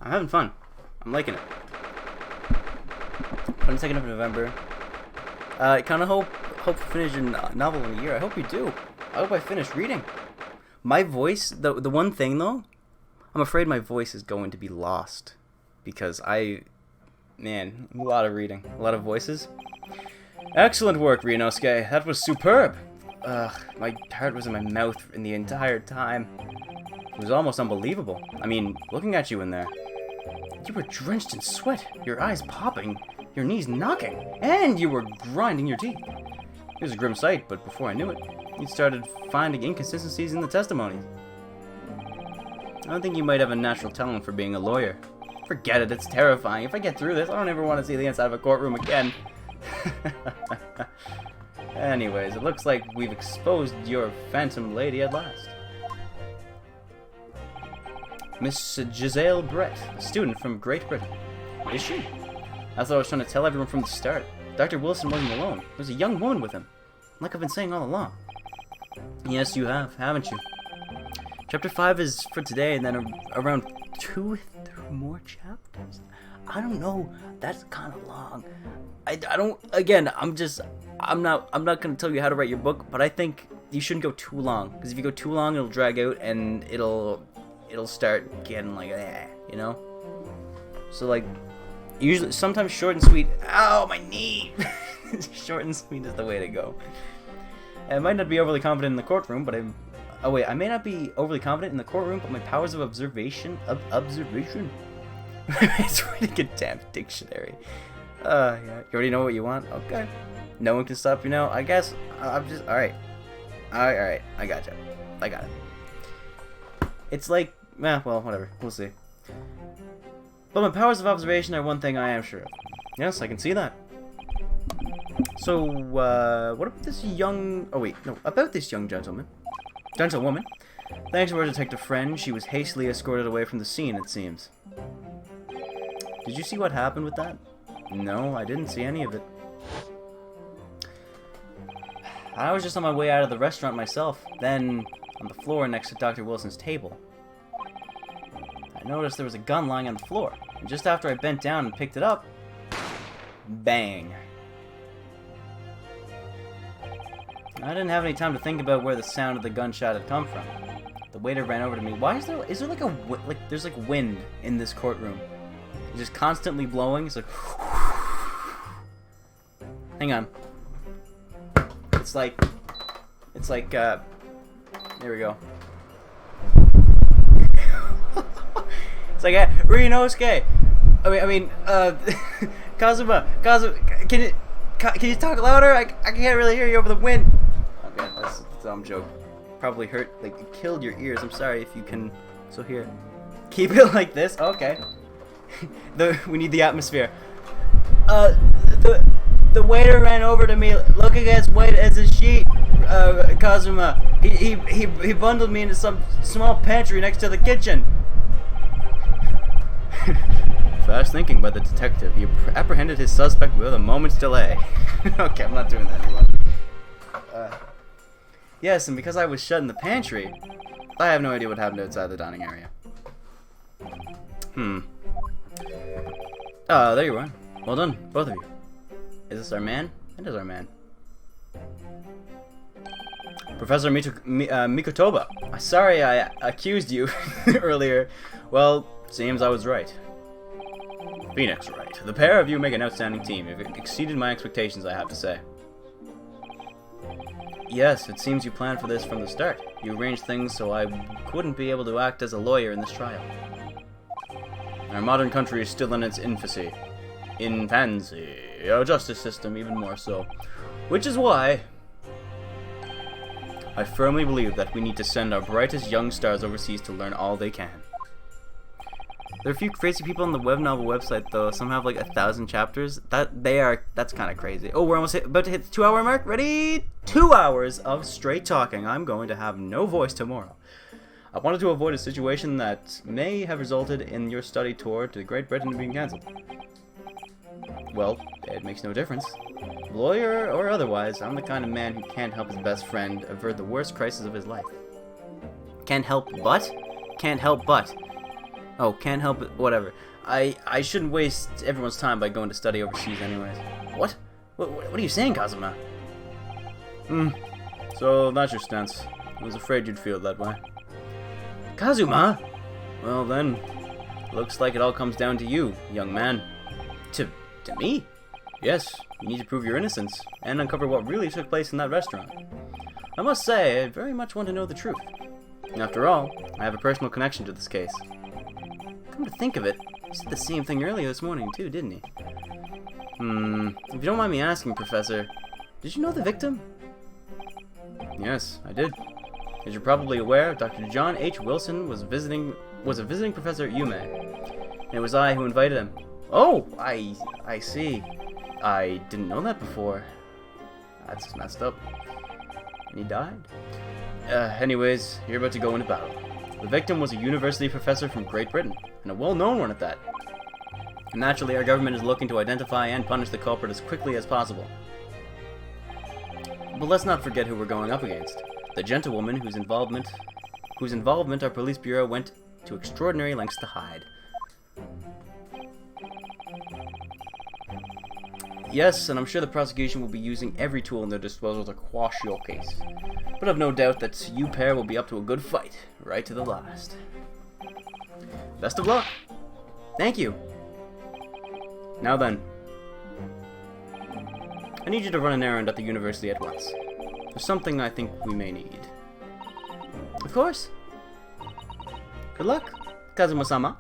I'm having fun. I'm liking it. 22nd of November. I kind of hope to finish a novel in a year. I hope you do. I hope I finish reading. My voice, the one thing though, I'm afraid my voice is going to be lost because man, a lot of reading, a lot of voices. Excellent work, Ryunosuke. That was superb. My heart was in my mouth in the entire time. It was almost unbelievable. I mean, looking at you in there. You were drenched in sweat, your eyes popping, your knees knocking, and you were grinding your teeth. It was a grim sight, but before I knew it, you started finding inconsistencies in the testimony. I don't think you might have a natural talent for being a lawyer. Forget it, it's terrifying. If I get through this, I don't ever want to see the inside of a courtroom again. Anyways, it looks like we've exposed your phantom lady at last. Miss Giselle Brett, a student from Great Britain. Is she? I thought I was trying to tell everyone from the start. Dr. Wilson wasn't alone. There's a young woman with him. Like I've been saying all along. Yes, you have, haven't you? Chapter 5 is for today, and then around 2 more chapters? I don't know. That's kind of long. I don't... Again, I'm not going to tell you how to write your book, but I think you shouldn't go too long. Because if you go too long, it'll drag out, and it'll start getting like, you know? So, like, usually, sometimes short and sweet. Ow, my knee! Short and sweet is the way to go. I might not be overly confident in the courtroom, but I may not be overly confident in the courtroom, but my powers of observation... It's reading a damn dictionary. Yeah. You already know what you want? Okay. No one can stop you now. I guess I'm just... Alright. Alright. I got it. It's like... well, whatever. We'll see. But my powers of observation are one thing I am sure of. Yes, I can see that. So, what about this young... Oh, wait. No, about this young gentlewoman. Thanks to our detective friend, she was hastily escorted away from the scene, it seems. Did you see what happened with that? No, I didn't see any of it. I was just on my way out of the restaurant myself, then on the floor next to Dr. Wilson's table. I noticed there was a gun lying on the floor, and just after I bent down and picked it up, bang. I didn't have any time to think about where the sound of the gunshot had come from. The waiter ran over to me. Why is there like there's like wind in this courtroom? It's just constantly blowing. It's like hang on. It's like there we go. It's like Ryunosuke. Kazuma, can you talk louder? I can't really hear you over the wind. Okay, that's a dumb joke. Probably hurt, like it killed your ears. I'm sorry if you can. So here, keep it like this. Okay. We need the atmosphere. The waiter ran over to me, looking as white as a sheet. Kazuma, he bundled me into some small pantry next to the kitchen. Fast thinking by the detective. He apprehended his suspect with a moment's delay. Okay, I'm not doing that anymore. Yes, and because I was shut in the pantry, I have no idea what happened outside the dining area. There you are. Well done, both of you. Is this our man? It is our man. Professor Mikotoba. Sorry I accused you earlier. Well, seems I was right. Phoenix, right. The pair of you make an outstanding team. You've exceeded my expectations, I have to say. Yes, it seems you planned for this from the start. You arranged things so I couldn't be able to act as a lawyer in this trial. Our modern country is still in its infancy. Our justice system even more so. Which is why I firmly believe that we need to send our brightest young stars overseas to learn all they can. There are a few crazy people on the web novel website though. Some have like 1,000 chapters. That's kind of crazy. Oh, we're almost about to hit the 2-hour mark. Ready? 2 hours of straight talking. I'm going to have no voice tomorrow. I wanted to avoid a situation that may have resulted in your study tour to Great Britain being cancelled. Well, it makes no difference. Lawyer or otherwise, I'm the kind of man who can't help his best friend avert the worst crisis of his life. Can't help but? Oh, can't help it. Whatever. I shouldn't waste everyone's time by going to study overseas anyways. What? What are you saying, Kazuma? So that's your stance. I was afraid you'd feel that way. Kazuma? Well then, looks like it all comes down to you, young man. To me? Yes, you need to prove your innocence, and uncover what really took place in that restaurant. I must say, I very much want to know the truth. After all, I have a personal connection to this case. Come to think of it, he said the same thing earlier this morning too, didn't he? If you don't mind me asking, Professor, did you know the victim? Yes, I did. As you're probably aware, Dr. John H. Wilson was a visiting professor at UMA, and it was I who invited him. Oh, I see. I didn't know that before. That's messed up. And he died. Anyways, you're about to go into battle. The victim was a university professor from Great Britain, and a well-known one at that. And naturally, our government is looking to identify and punish the culprit as quickly as possible. But let's not forget who we're going up against. The gentlewoman whose involvement our police bureau went to extraordinary lengths to hide. Yes, and I'm sure the prosecution will be using every tool in their disposal to quash your case. But I've no doubt that you pair will be up to a good fight, right to the last. Best of luck! Thank you! Now then, I need you to run an errand at the university at once. There's something I think we may need. Of course! Good luck, Kazuma-sama.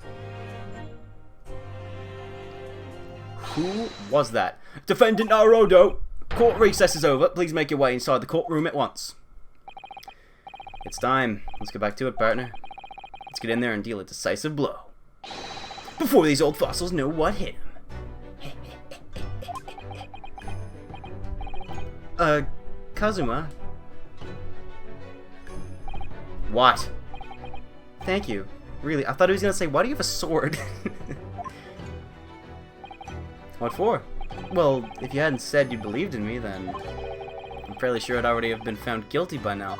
Who was that? Defendant Naruto! Court recess is over. Please make your way inside the courtroom at once. It's time. Let's get back to it, partner. Let's get in there and deal a decisive blow. Before these old fossils know what hit them. Kazuma? What? Thank you. Really, I thought he was gonna say, why do you have a sword? What for? Well, if you hadn't said you believed in me, then I'm fairly sure I'd already have been found guilty by now.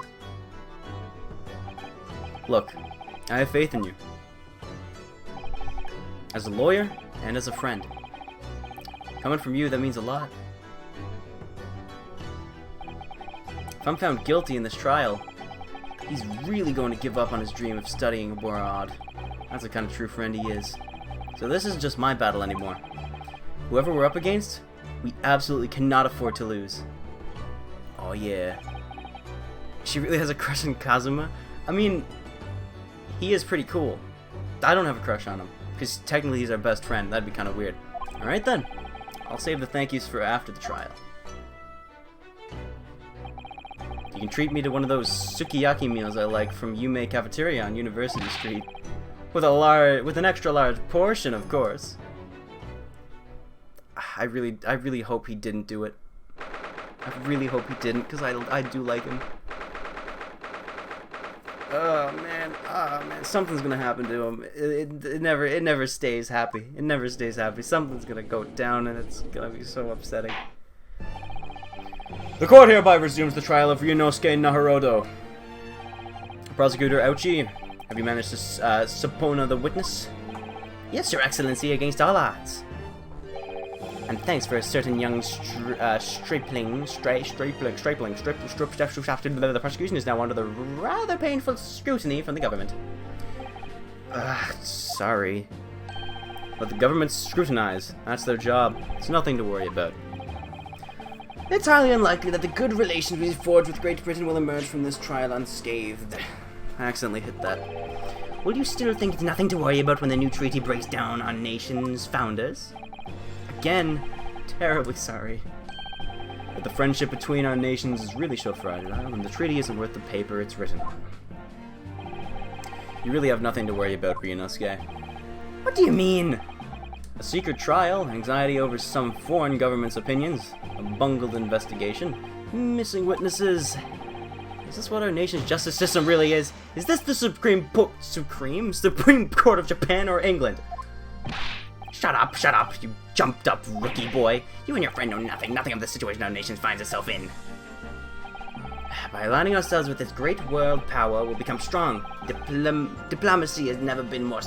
Look, I have faith in you. As a lawyer, and as a friend. Coming from you, that means a lot. If I'm found guilty in this trial, he's really going to give up on his dream of studying abroad. That's the kind of true friend he is. So this isn't just my battle anymore. Whoever we're up against, we absolutely cannot afford to lose. Oh yeah. She really has a crush on Kazuma? I mean, he is pretty cool. I don't have a crush on him, because technically he's our best friend. That'd be kind of weird. Alright then. I'll save the thank yous for after the trial. You can treat me to one of those sukiyaki meals I like from Yume Cafeteria on University Street. With an extra large portion, of course. I really hope he didn't do it. I really hope he didn't, because I do like him. Oh man, something's gonna happen to him. It never stays happy. It never stays happy. Something's gonna go down, and it's gonna be so upsetting. The court hereby resumes the trial of Ryunosuke Naruto. Prosecutor Ouchi, have you managed to subpoena the witness? Yes, Your Excellency, against all odds. And thanks for a certain young stripling. The prosecution is now under the rather painful scrutiny from the government. Sorry. Let the government scrutinize. That's their job. It's nothing to worry about. It's highly unlikely that the good relations we forged with Great Britain will emerge from this trial unscathed. I accidentally hit that. Will you still think it's nothing to worry about when the new treaty breaks down our nation's founders? Again, terribly sorry. But the friendship between our nations is really so fragile, and the treaty isn't worth the paper it's written on. You really have nothing to worry about, Ryunosuke. What do you mean? A secret trial, anxiety over some foreign government's opinions, a bungled investigation, missing witnesses. Is this what our nation's justice system really is? Is this the Supreme Court of Japan or England? Shut up, you jumped up rookie boy. You and your friend know nothing of the situation our nation finds itself in. By aligning ourselves with this great world power, we'll become strong. Diplomacy has never been more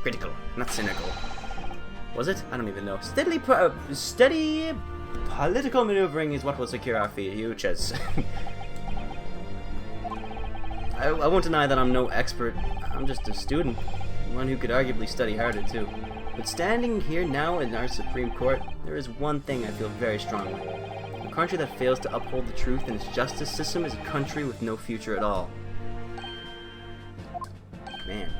critical, not cynical. Was it? I don't even know. Steady political maneuvering is what will secure our futures. I won't deny that I'm no expert. I'm just a student, one who could arguably study harder too. But standing here now in our Supreme Court, there is one thing I feel very strongly. A country that fails to uphold the truth in its justice system is a country with no future at all. Man.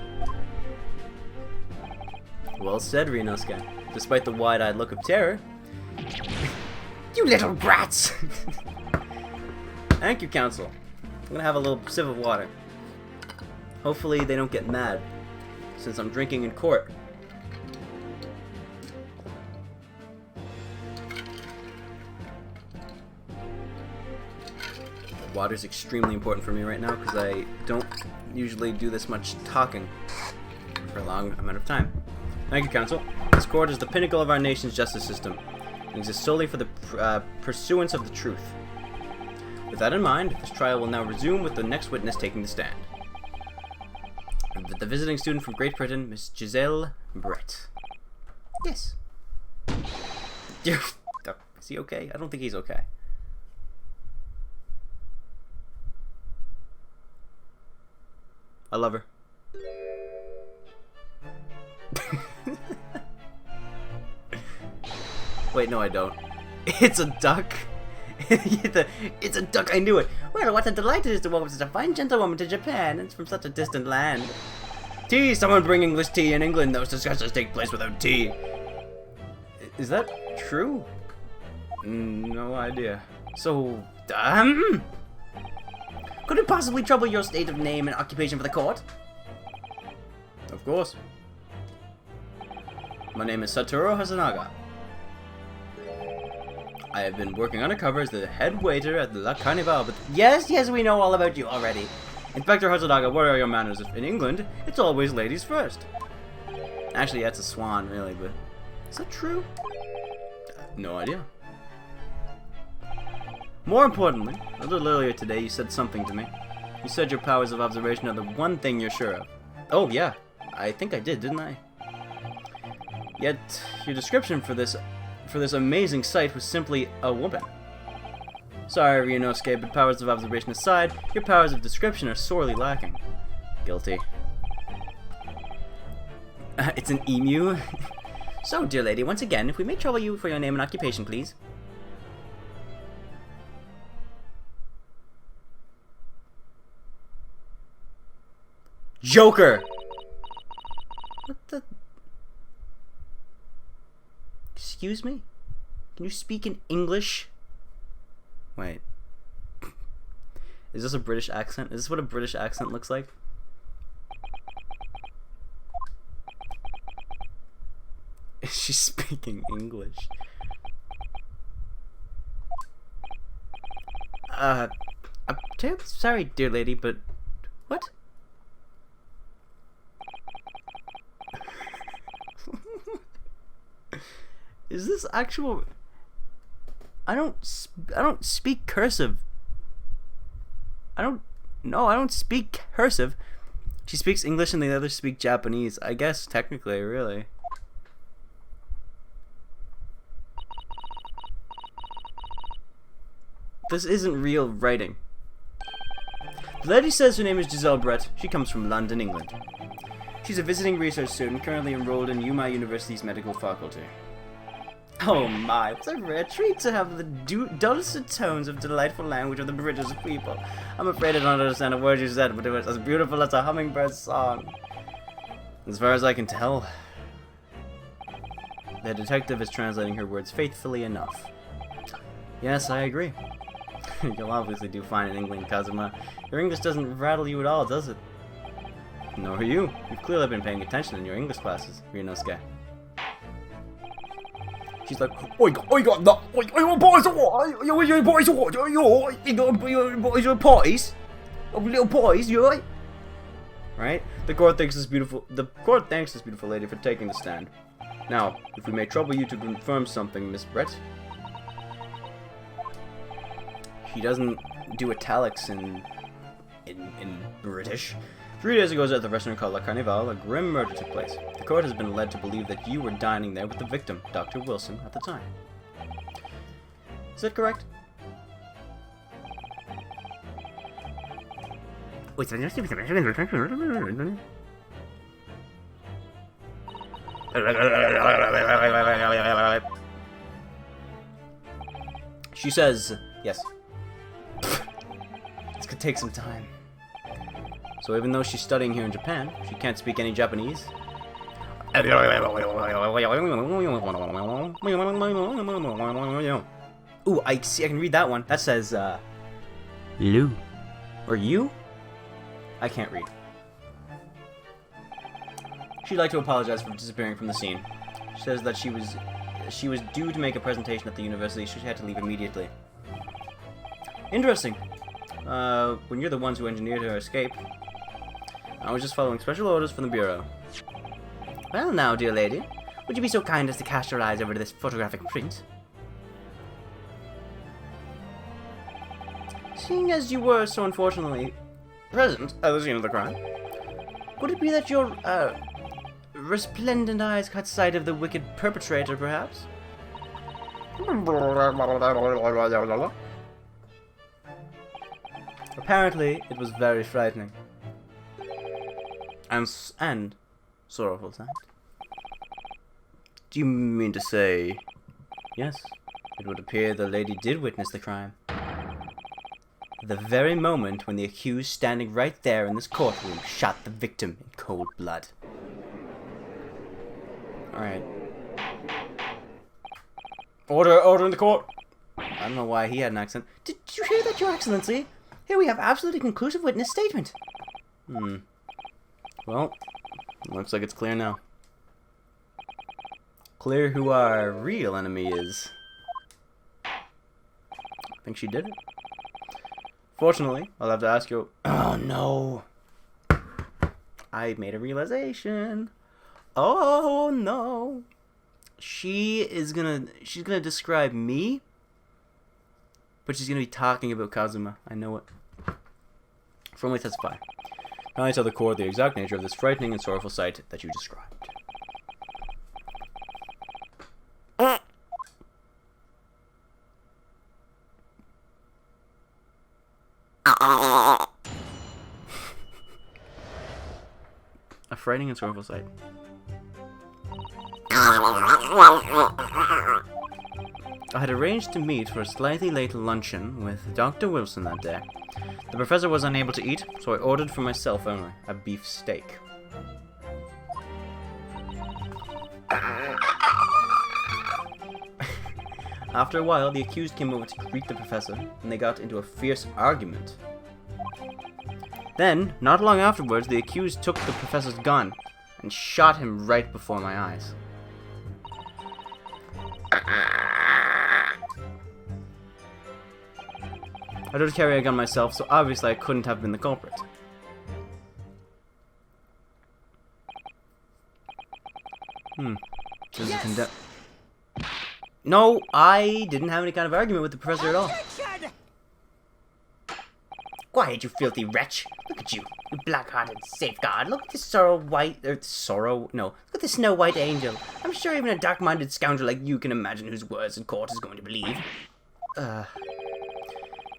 Well said, Ryunosuke. Despite the wide-eyed look of terror. You little brats! Thank you, Council. I'm gonna have a little sip of water. Hopefully they don't get mad, since I'm drinking in court. Water's extremely important for me right now because I don't usually do this much talking for a long amount of time. Thank you, Council. This court is the pinnacle of our nation's justice system and exists solely for the pursuance of the truth. With that in mind, this trial will now resume with the next witness taking the stand. The visiting student from Great Britain, Miss Giselle Brett. Yes. Is he okay? I don't think he's okay. I love her. Wait, no I don't. It's a duck. It's a duck, I knew it. Well, what a delight it is to welcome such a fine gentlewoman to Japan. It's from such a distant land. Tea! Someone bring English tea. In England, those discussions take place without tea. Is that true? No idea. So, could it possibly trouble your state of name and occupation for the court? Of course. My name is Satoru Hasanaga. I have been working undercover as the head waiter at the La Carnival, but yes, we know all about you already. Inspector Hasanaga, what are your manners? In England, it's always ladies first. Actually, that's a swan, really, but is that true? No idea. More importantly, a little earlier today, you said something to me. You said your powers of observation are the one thing you're sure of. Oh, yeah. I think I did, didn't I? Yet, your description for this amazing sight was simply a woman. Sorry, Ryunosuke, but powers of observation aside, your powers of description are sorely lacking. Guilty. It's an emu? So, dear lady, once again, if we may trouble you for your name and occupation, please. Joker! What the... Excuse me? Can you speak in English? Wait. Is this a British accent? Is this what a British accent looks like? Is she speaking English? I'm sorry, dear lady, but... What? Is this actual... I don't speak cursive. I don't speak cursive. She speaks English and the others speak Japanese. I guess, technically, really. This isn't real writing. The lady says her name is Giselle Brett. She comes from London, England. She's a visiting research student currently enrolled in Yuma University's medical faculty. Oh my, what a rare treat to have the dulcet tones of delightful language of the British people. I'm afraid I don't understand a word you said, but it was as beautiful as a hummingbird's song. As far as I can tell, the detective is translating her words faithfully enough. Yes, I agree. You'll obviously do fine in England, Kazuma. Your English doesn't rattle you at all, does it? Nor are you. You've clearly been paying attention in your English classes, Ryunosuke. She's like, boys, little boys, you right? Right? The court thanks this beautiful lady for taking the stand. Now, if we may trouble you to confirm something, Miss Brett. he doesn't do italics in British. 3 days ago, at the restaurant called La Carnival, a grim murder took place. The court has been led to believe that you were dining there with the victim, Dr. Wilson, at the time. Is that correct? She says, yes. This could take some time. So even though she's studying here in Japan, she can't speak any Japanese. Ooh, I see. I can read that one. That says, Lou. Or you? I can't read. She'd like to apologize for disappearing from the scene. She says that she was due to make a presentation at the university, so she had to leave immediately. Interesting. When you're the ones who engineered her escape, I was just following special orders from the Bureau. Well now, dear lady, would you be so kind as to cast your eyes over to this photographic print? Seeing as you were so unfortunately present at the scene of the crime, could it be that your, resplendent eyes caught sight of the wicked perpetrator, perhaps? Apparently, it was very frightening. And sorrowful sight. Do you mean to say... Yes, it would appear the lady did witness the crime. The very moment when the accused standing right there in this courtroom shot the victim in cold blood. Alright. Order in the court! I don't know why he had an accent. Did you hear that, Your Excellency? Here we have absolutely conclusive witness statement. Well, looks like it's clear now. Clear who our real enemy is. I think she did it. Fortunately, I'll have to ask you... Oh, no. I made a realization. Oh, no. She's gonna describe me, but she's gonna be talking about Kazuma. I know it. Formally testify. Now I tell the court the exact nature of this frightening and sorrowful sight that you described. A frightening and sorrowful sight. I had arranged to meet for a slightly late luncheon with Dr. Wilson that day. The professor was unable to eat, so I ordered for myself only a beef steak. After a while, the accused came over to greet the professor, and they got into a fierce argument. Then, not long afterwards, the accused took the professor's gun and shot him right before my eyes. I don't carry a gun myself, so obviously I couldn't have been the culprit. Yes! No, I didn't have any kind of argument with the professor at all. Quiet, you filthy wretch! Look at you, you black-hearted safeguard! Look at this look at this snow-white angel! I'm sure even a dark-minded scoundrel like you can imagine whose words in court is going to believe. You're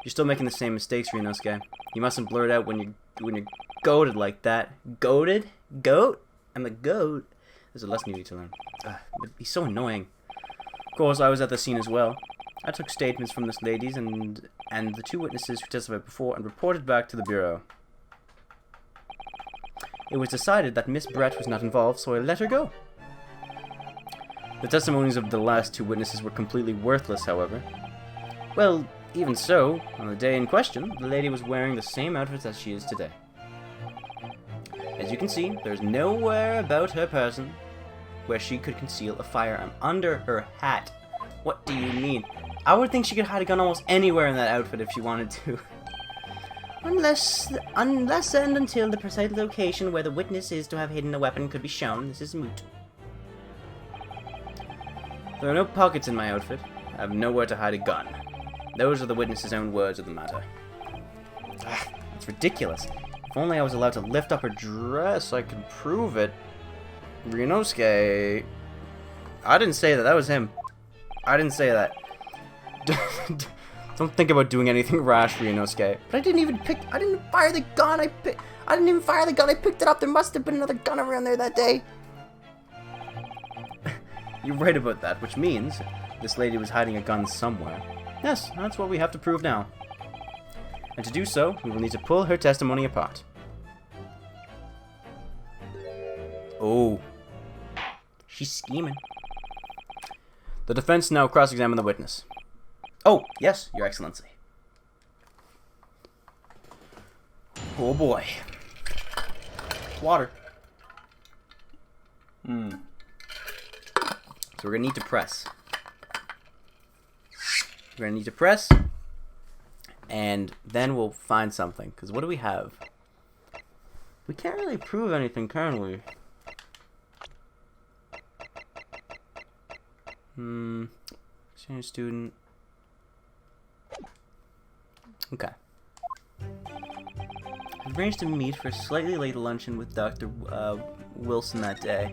still making the same mistakes, Ryunosuke. You mustn't blurt out when you're goaded like that. Goaded? Goat? I'm a goat. There's a lesson you need to learn. It'd be so annoying. Of course, I was at the scene as well. I took statements from this ladies and the two witnesses who testified before and reported back to the Bureau. It was decided that Miss Brett was not involved, so I let her go. The testimonies of the last two witnesses were completely worthless, however. Well, even so, on the day in question, the lady was wearing the same outfits as she is today. As you can see, there's nowhere about her person where she could conceal a firearm under her hat. What do you mean? I would think she could hide a gun almost anywhere in that outfit if she wanted to. Unless and until the precise location where the witness is to have hidden a weapon could be shown, this is moot. There are no pockets in my outfit. I have nowhere to hide a gun. Those are the witness's own words of the matter. Ah, it's ridiculous. If only I was allowed to lift up her dress, I could prove it. Ryunosuke... I didn't say that. That was him. I didn't say that. Don't think about doing anything rash, Ryunosuke. But I didn't even pick... I didn't fire the gun. I didn't even fire the gun. I picked it up. There must have been another gun around there that day. You're right about that, which means this lady was hiding a gun somewhere. Yes, that's what we have to prove now. And to do so, we will need to pull her testimony apart. Oh. She's scheming. The defense now cross-examine the witness. Oh, yes, Your Excellency. Oh boy. Water. So we're gonna need to press. We're gonna need to press, and then we'll find something. Because what do we have? We can't really prove anything, can we? Exchange student. Okay. I arranged to meet for a slightly late luncheon with Dr. Wilson that day.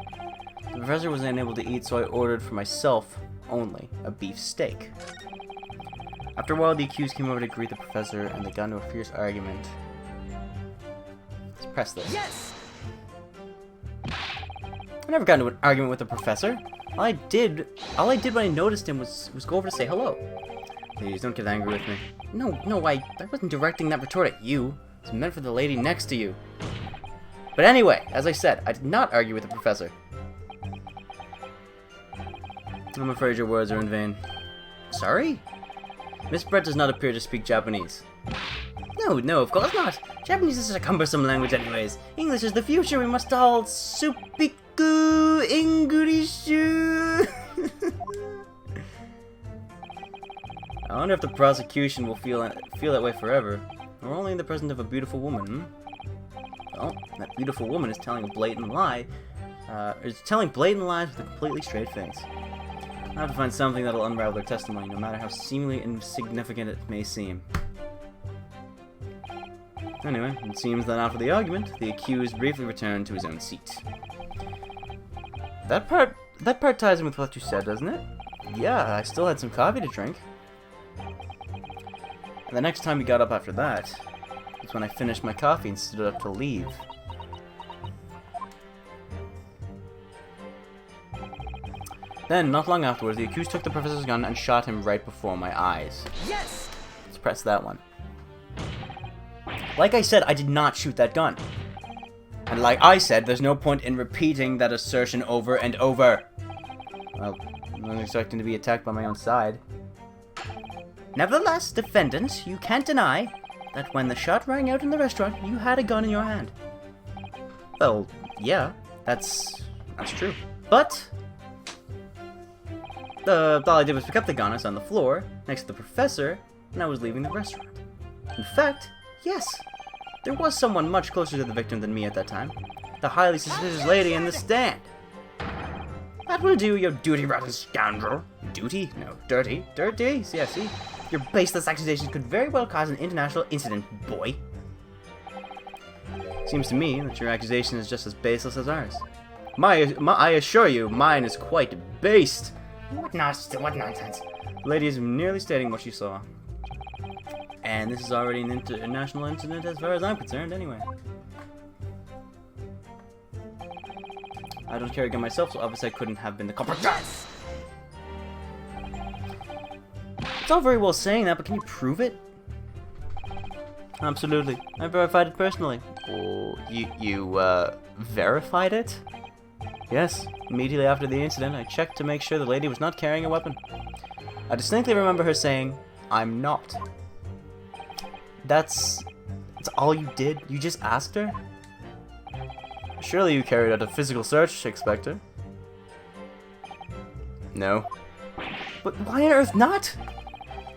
The professor was unable to eat, so I ordered for myself only a beef steak. After a while, the accused came over to greet the professor, and they got into a fierce argument. Let's press this. Yes! I never got into an argument with the professor. All I did when I noticed him was go over to say hello. Please, don't get angry with me. No, I wasn't directing that retort at you. It's meant for the lady next to you. But anyway, as I said, I did not argue with the professor. I'm afraid your words are in vain. Sorry? Miss Brett does not appear to speak Japanese. No, of course not. Japanese is such a cumbersome language anyways. English is the future. We must all supiku English. I wonder if the prosecution will feel that way forever, or only in the presence of a beautiful woman. Well, that beautiful woman is telling a blatant lie. Is telling blatant lies with a completely straight face. I have to find something that'll unravel their testimony, no matter how seemingly insignificant it may seem. Anyway, it seems that after the argument, the accused briefly returned to his own seat. That part ties in with what you said, doesn't it? Yeah, I still had some coffee to drink. And the next time he got up after that was when I finished my coffee and stood up to leave. Then, not long afterwards, the accused took the professor's gun and shot him right before my eyes. Yes! Let's press that one. Like I said, I did not shoot that gun. And like I said, there's no point in repeating that assertion over and over. Well, I'm not expecting to be attacked by my own side. Nevertheless, defendant, you can't deny that when the shot rang out in the restaurant, you had a gun in your hand. Well, yeah, that's true. But all I did was pick up the gun. I was on the floor next to the professor, and I was leaving the restaurant. In fact, yes, there was someone much closer to the victim than me at that time. The highly suspicious lady in the stand. That will do, you duty-rotten scoundrel. Duty? No, dirty. Dirty? Yeah, see? Your baseless accusations could very well cause an international incident, boy. Seems to me that your accusation is just as baseless as ours. I assure you, mine is quite based. What nonsense? The lady is merely stating what she saw. And this is already an international incident as far as I'm concerned, anyway. I don't carry a gun myself, so obviously I couldn't have been the culprit. Yes! It's all very well saying that, but can you prove it? Absolutely. I verified it personally. Oh, you verified it? Yes. Immediately after the incident, I checked to make sure the lady was not carrying a weapon. I distinctly remember her saying, "I'm not." That's all you did? You just asked her? Surely you carried out a physical search, Inspector. No. But why on earth not?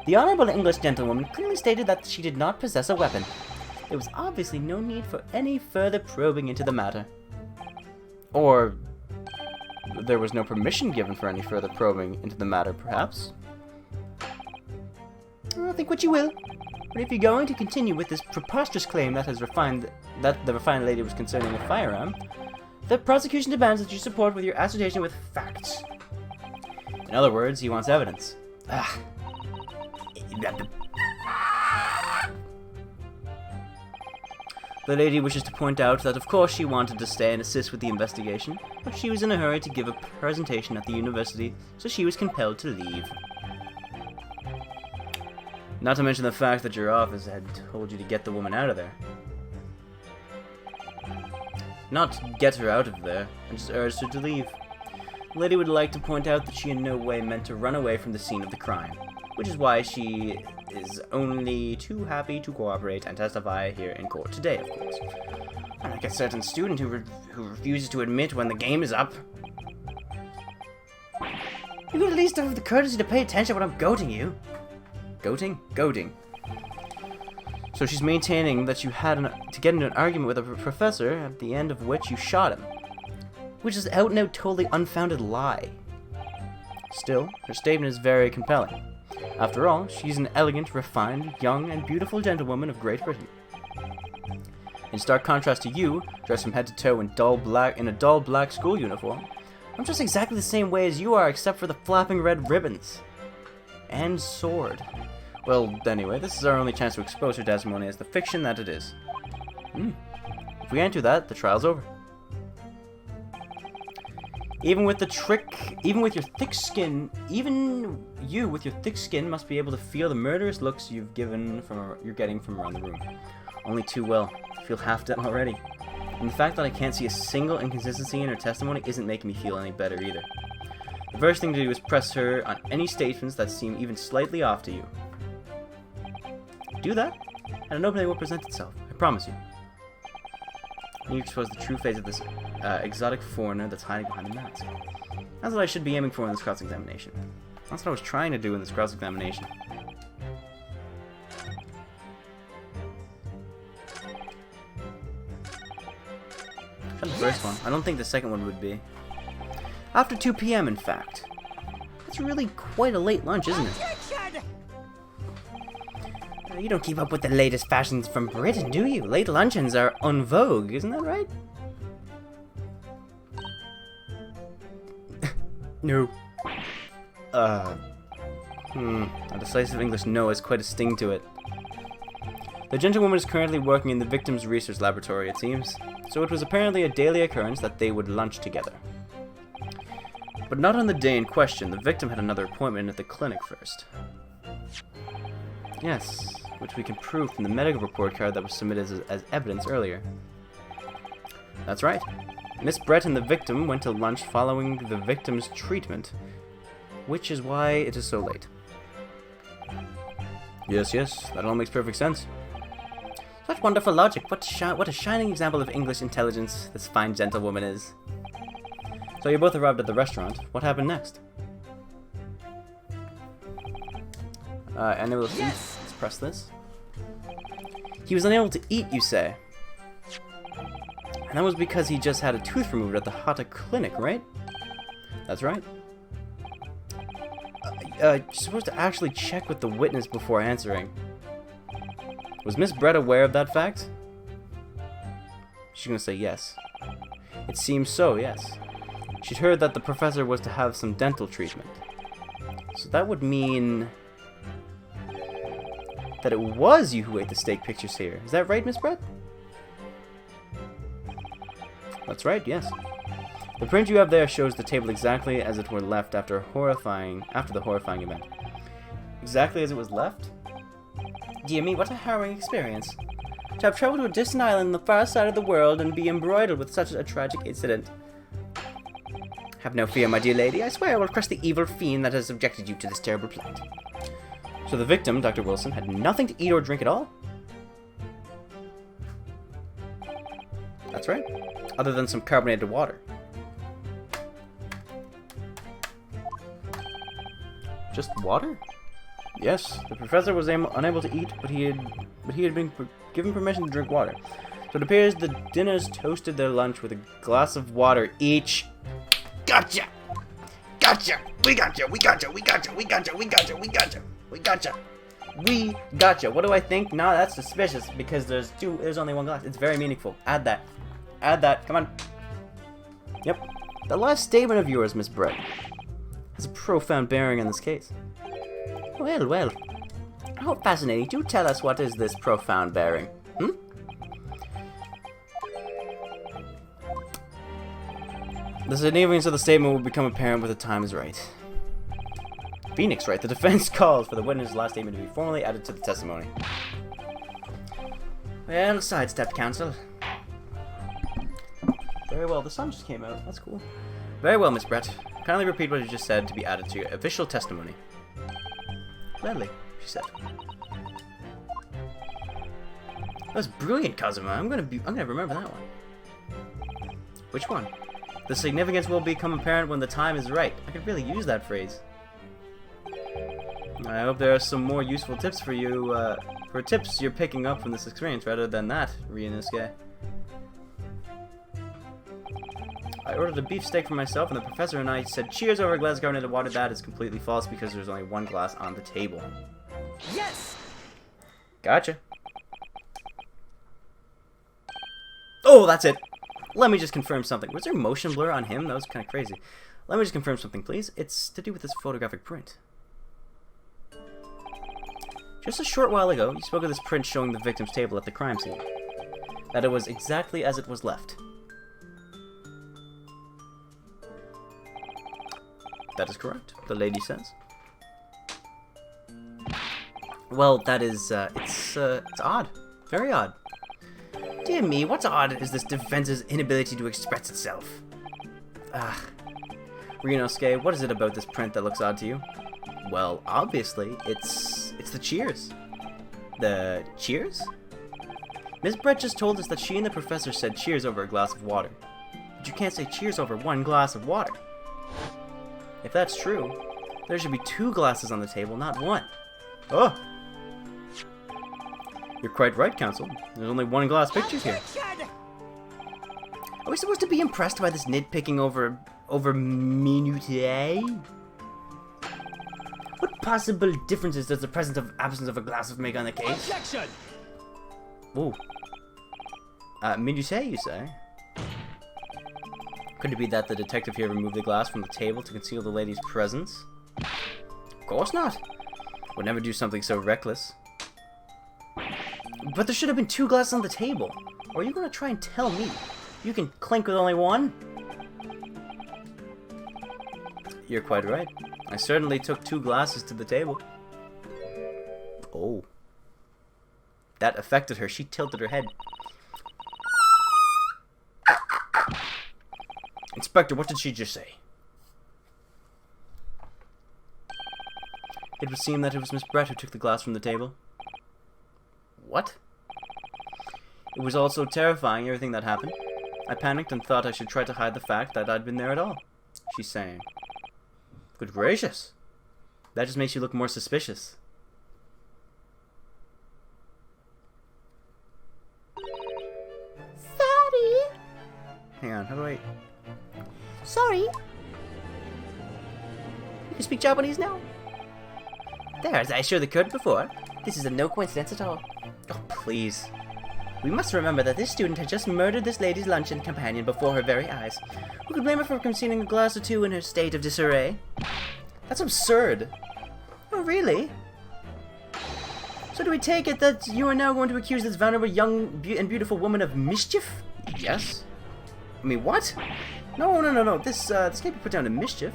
The honorable English gentlewoman clearly stated that she did not possess a weapon. There was obviously no need for any further probing into the matter. Or there was no permission given for any further probing into the matter, perhaps? don't think what you will. But if you're going to continue with this preposterous claim that the refined lady was concerning a firearm, the prosecution demands that you support with your assertion with facts. In other words, he wants evidence. Ah. The lady wishes to point out that of course she wanted to stay and assist with the investigation, but she was in a hurry to give a presentation at the university, so she was compelled to leave. Not to mention the fact that your office had told you to get the woman out of there. Not get her out of there, and just urged her to leave. The lady would like to point out that she in no way meant to run away from the scene of the crime, which is why she is only too happy to cooperate and testify here in court today, of course. Unlike a certain student who refuses to admit when the game is up. You could at least have the courtesy to pay attention when I'm goading you. Goading? Goading. So she's maintaining that you had to get into an argument with a professor, at the end of which you shot him. Which is out and out totally unfounded lie. Still, her statement is very compelling. After all, she's an elegant, refined, young, and beautiful gentlewoman of Great Britain. In stark contrast to you, dressed from head to toe in a dull black school uniform, I'm dressed exactly the same way as you are, except for the flapping red ribbons. And sword. Well, anyway, this is our only chance to expose her testimony as the fiction that it is. If we can't do that, the trial's over. Even with your thick skin must be able to feel the murderous looks you're getting from around the room. Only too well. I feel half dead already. And the fact that I can't see a single inconsistency in her testimony isn't making me feel any better either. The first thing to do is press her on any statements that seem even slightly off to you. Do that, and an opening will present itself. I promise you. You expose the true face of this exotic foreigner that's hiding behind the mask. That's what I should be aiming for in this cross-examination. That's what I was trying to do in this cross-examination. The first one. I don't think the second one would be. After 2 p.m. in fact. That's really quite a late lunch, isn't it? You don't keep up with the latest fashions from Britain, do you? Late luncheons are en vogue, isn't that right? No. A decisive English no has quite a sting to it. The gentlewoman is currently working in the victim's research laboratory, it seems, so it was apparently a daily occurrence that they would lunch together. But not on the day in question. The victim had another appointment at the clinic first. Yes, which we can prove from the medical report card that was submitted as evidence earlier. That's right. Miss Brett and the victim went to lunch following the victim's treatment, which is why it is so late. Yes, that all makes perfect sense. Such wonderful logic. What a shining example of English intelligence this fine gentlewoman is. So you both arrived at the restaurant. What happened next? Unable to eat. Let's press this. He was unable to eat, you say? And that was because he just had a tooth removed at the Hata clinic, right? That's right. You're supposed to actually check with the witness before answering. Was Miss Brett aware of that fact? She's gonna say yes. It seems so, yes. She'd heard that the professor was to have some dental treatment. So that would mean that it was you who ate the steak pictures here. Is that right, Miss Brett? That's right, yes. The print you have there shows the table exactly as it were left after the horrifying event. Exactly as it was left? Dear me, what a harrowing experience. To have traveled to a distant island on the far side of the world and be embroiled with such a tragic incident. Have no fear, my dear lady. I swear I will crush the evil fiend that has subjected you to this terrible plight. So the victim, Dr. Wilson, had nothing to eat or drink at all? That's right. Other than some carbonated water. Just water? Yes, the professor was unable to eat, but he had been given permission to drink water. So it appears the dinners toasted their lunch with a glass of water each. Gotcha! Gotcha! We gotcha! We gotcha! We gotcha! We gotcha! We gotcha! We gotcha! We gotcha! We gotcha. What do I think? No, that's suspicious because there's only one glass. It's very meaningful. Add that. Add that. Come on. Yep. The last statement of yours, Miss Brett, has a profound bearing on this case. Well, well. How fascinating. Do tell us, what is this profound bearing? The significance of the statement will become apparent when the time is right. Phoenix, right? The defense calls for the witness' last statement to be formally added to the testimony. Well, sidestepped, counsel. Very well. The sun just came out. That's cool. Very well, Miss Brett. Kindly repeat what you just said to be added to your official testimony. Gladly, she said. That was brilliant, Kazuma. I'm gonna remember that one. Which one? The significance will become apparent when the time is right. I could really use that phrase. I hope there are some more useful tips for you, for tips you're picking up from this experience rather than that, Ryunosuke. I ordered a beefsteak for myself, and the professor and I said cheers over a glass of carbonated water. That is completely false because there's only one glass on the table. Yes! Gotcha. Oh, that's it. Let me just confirm something. Was there motion blur on him? That was kind of crazy. Let me just confirm something, please. It's to do with this photographic print. Just a short while ago, you spoke of this print showing the victim's table at the crime scene. That it was exactly as it was left. That is correct, the lady says. Well, that is, it's odd. Very odd. Dear me, what's odd is this defense's inability to express itself. Ryunosuke, what is it about this print that looks odd to you? Well, obviously, it's the cheers. The cheers? Miss Brett just told us that she and the professor said cheers over a glass of water. But you can't say cheers over one glass of water. If that's true, there should be 2 glasses on the table, not 1. Oh! You're quite right, counsel. There's only 1 glass pictured here. Are we supposed to be impressed by this nitpicking over minutiae? What possible differences does the presence of absence of a glass make on the case? Objection! Whoa. Minutiae, you say? Could it be that the detective here removed the glass from the table to conceal the lady's presence? Of course not. Would never do something so reckless. But there should have been 2 glasses on the table. Or are you going to try and tell me you can clink with only 1? You're quite right. I certainly took 2 glasses to the table. Oh. That affected her. She tilted her head. Inspector, what did she just say? It would seem that it was Miss Brett who took the glass from the table. What? It was all so terrifying, everything that happened. I panicked and thought I should try to hide the fact that I'd been there at all. She's saying. Good gracious. That just makes you look more suspicious. Sorry. Hang on, how do I... Sorry. You can speak Japanese now? There, as I surely could before. This is no coincidence at all. Oh, please. We must remember that this student had just murdered this lady's luncheon companion before her very eyes. Who could blame her for concealing a glass or 2 in her state of disarray? That's absurd. Oh, really? So do we take it that you are now going to accuse this venerable young and beautiful woman of mischief? Yes. I mean, what? No. This can't be put down to mischief.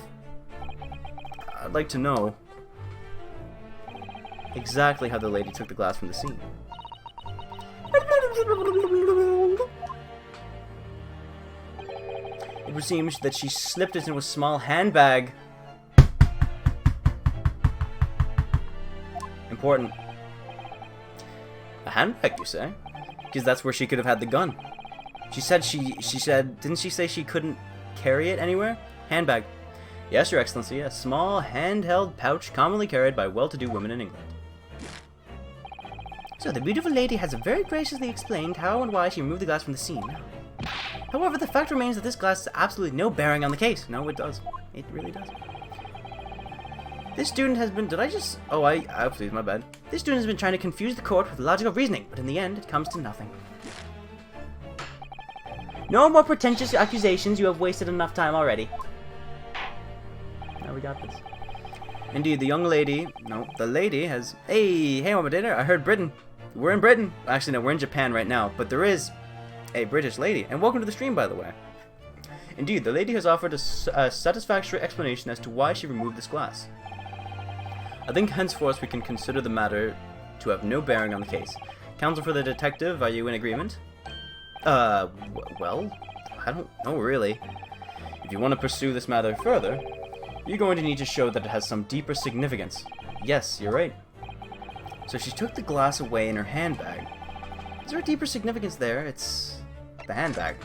I'd like to know exactly how the lady took the glass from the scene. It would seem that she slipped it into a small handbag. Important. A handbag, you say? Because that's where she could have had the gun. She said, didn't she say she couldn't carry it anywhere? Handbag. Yes, Your Excellency, a small handheld pouch commonly carried by well-to-do women in England. So the beautiful lady has very graciously explained how and why she removed the glass from the scene. However, the fact remains that this glass has absolutely no bearing on the case. No, it does. It really does. This student has been... Did I just... Oh, please, my bad. This student has been trying to confuse the court with logical reasoning, but in the end, it comes to nothing. No more pretentious accusations. You have wasted enough time already. Now we got this. Indeed, the young lady... No, the lady has... Hey, Mama Dinner, I heard Britain. We're in Britain. Actually, no, we're in Japan right now, but there is a British lady. And welcome to the stream, by the way. Indeed, the lady has offered a satisfactory explanation as to why she removed this glass. I think henceforth we can consider the matter to have no bearing on the case. Counsel for the detective, are you in agreement? Well, I don't know really. If you want to pursue this matter further, you're going to need to show that it has some deeper significance. Yes, you're right. So she took the glass away in her handbag. Is there a deeper significance there? It's the handbag.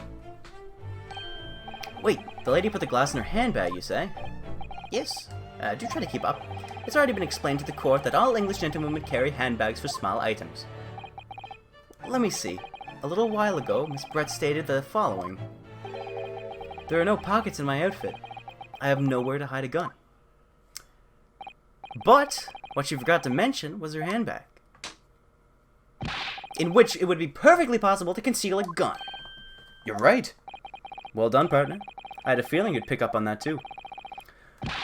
Wait, the lady put the glass in her handbag, you say? Yes. Do try to keep up. It's already been explained to the court that all English gentlemen carry handbags for small items. Let me see. A little while ago, Miss Brett stated the following. There are no pockets in my outfit. I have nowhere to hide a gun. But what she forgot to mention was her handbag, in which it would be perfectly possible to conceal a gun. You're right. Well done, partner. I had a feeling you'd pick up on that too.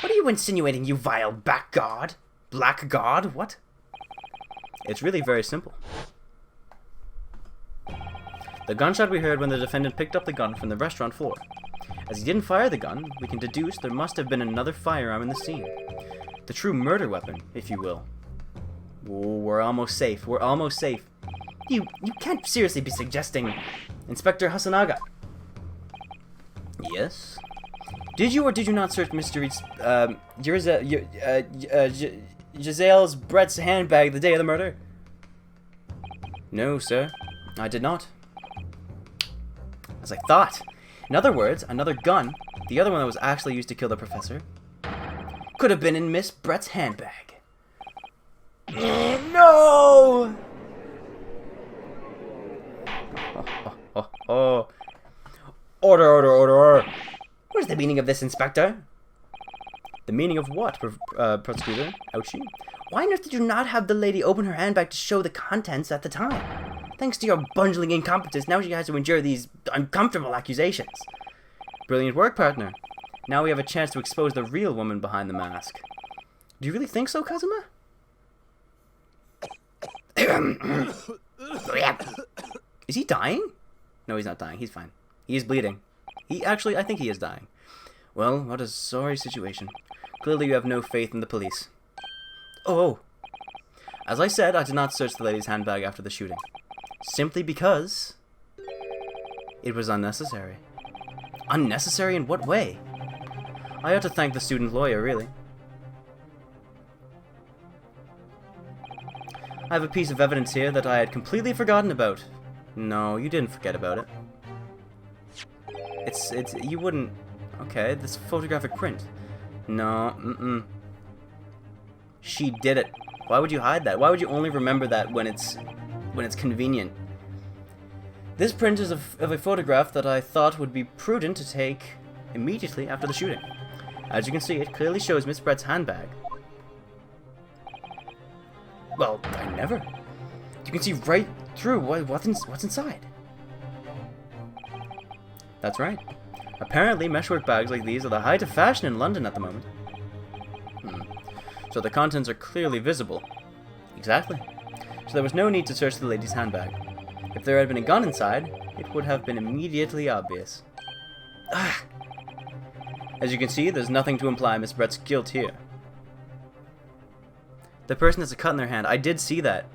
What are you insinuating, you vile blackguard? Blackguard? What? It's really very simple. The gunshot we heard when the defendant picked up the gun from the restaurant floor. As he didn't fire the gun, we can deduce there must have been another firearm in the scene. The true murder weapon, if you will. Ooh, we're almost safe. We're almost safe. You can't seriously be suggesting... Inspector Hasanaga. Yes? Did you or did you not search Mr. Giselle Brett's handbag the day of the murder? No, sir. I did not. As I thought. In other words, another gun, the other one that was actually used to kill the professor, could have been in Miss Brett's handbag. No! Order, order, order, order. What is the meaning of this, Inspector? The meaning of what, prosecutor? Ouchie. Why on earth did you not have the lady open her handbag to show the contents at the time? Thanks to your bungling incompetence, now she has to endure these uncomfortable accusations. Brilliant work, partner. Now we have a chance to expose the real woman behind the mask. Do you really think so, Kazuma? Is he dying? No, he's not dying. He's fine. He is bleeding. I think he is dying. Well, what a sorry situation. Clearly you have no faith in the police. Oh. As I said, I did not search the lady's handbag after the shooting. Simply because it was unnecessary. Unnecessary in what way? I ought to thank the student lawyer, really. I have a piece of evidence here that I had completely forgotten about. No, you didn't forget about it. You wouldn't... Okay, this photographic print. No, She did it. Why would you hide that? Why would you only remember that when it's convenient? This print is of a photograph that I thought would be prudent to take immediately after the shooting. As you can see, it clearly shows Miss Brett's handbag. Well, I never. You can see right through what's inside. That's right. Apparently, meshwork bags like these are the height of fashion in London at the moment. So the contents are clearly visible. Exactly. So there was no need to search the lady's handbag. If there had been a gun inside, it would have been immediately obvious. Ah! As you can see, there's nothing to imply Miss Brett's guilt here. The person has a cut in their hand. I did see that.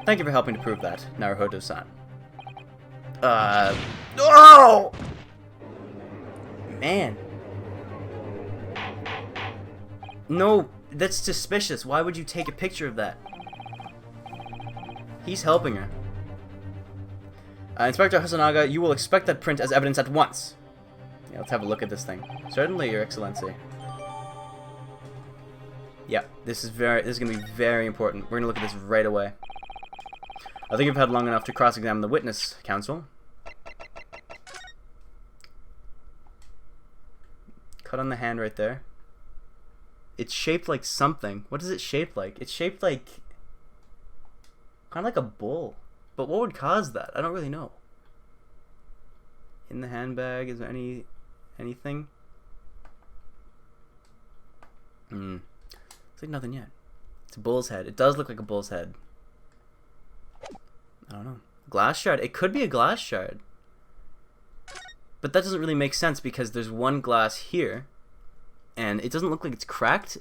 Thank you for helping to prove that, Naruhodo-san. Oh! Man. No, that's suspicious. Why would you take a picture of that? He's helping her. Inspector Hasanaga, you will expect that print as evidence at once. Yeah, let's have a look at this thing. Certainly, Your Excellency. Yeah, this is going to be very important. We're going to look at this right away. I think you've had long enough to cross-examine the witness, counsel. Cut on the hand right there. it's shaped like something. What is it shaped like? It's shaped like kind of like a bull. But what would cause that? I don't really know. In the handbag, is there anything? It's like nothing yet. It's a bull's head. It does look like a bull's head. I don't know. Glass shard. It could be a glass shard. But that doesn't really make sense because there's one glass here. And it doesn't look like it's cracked.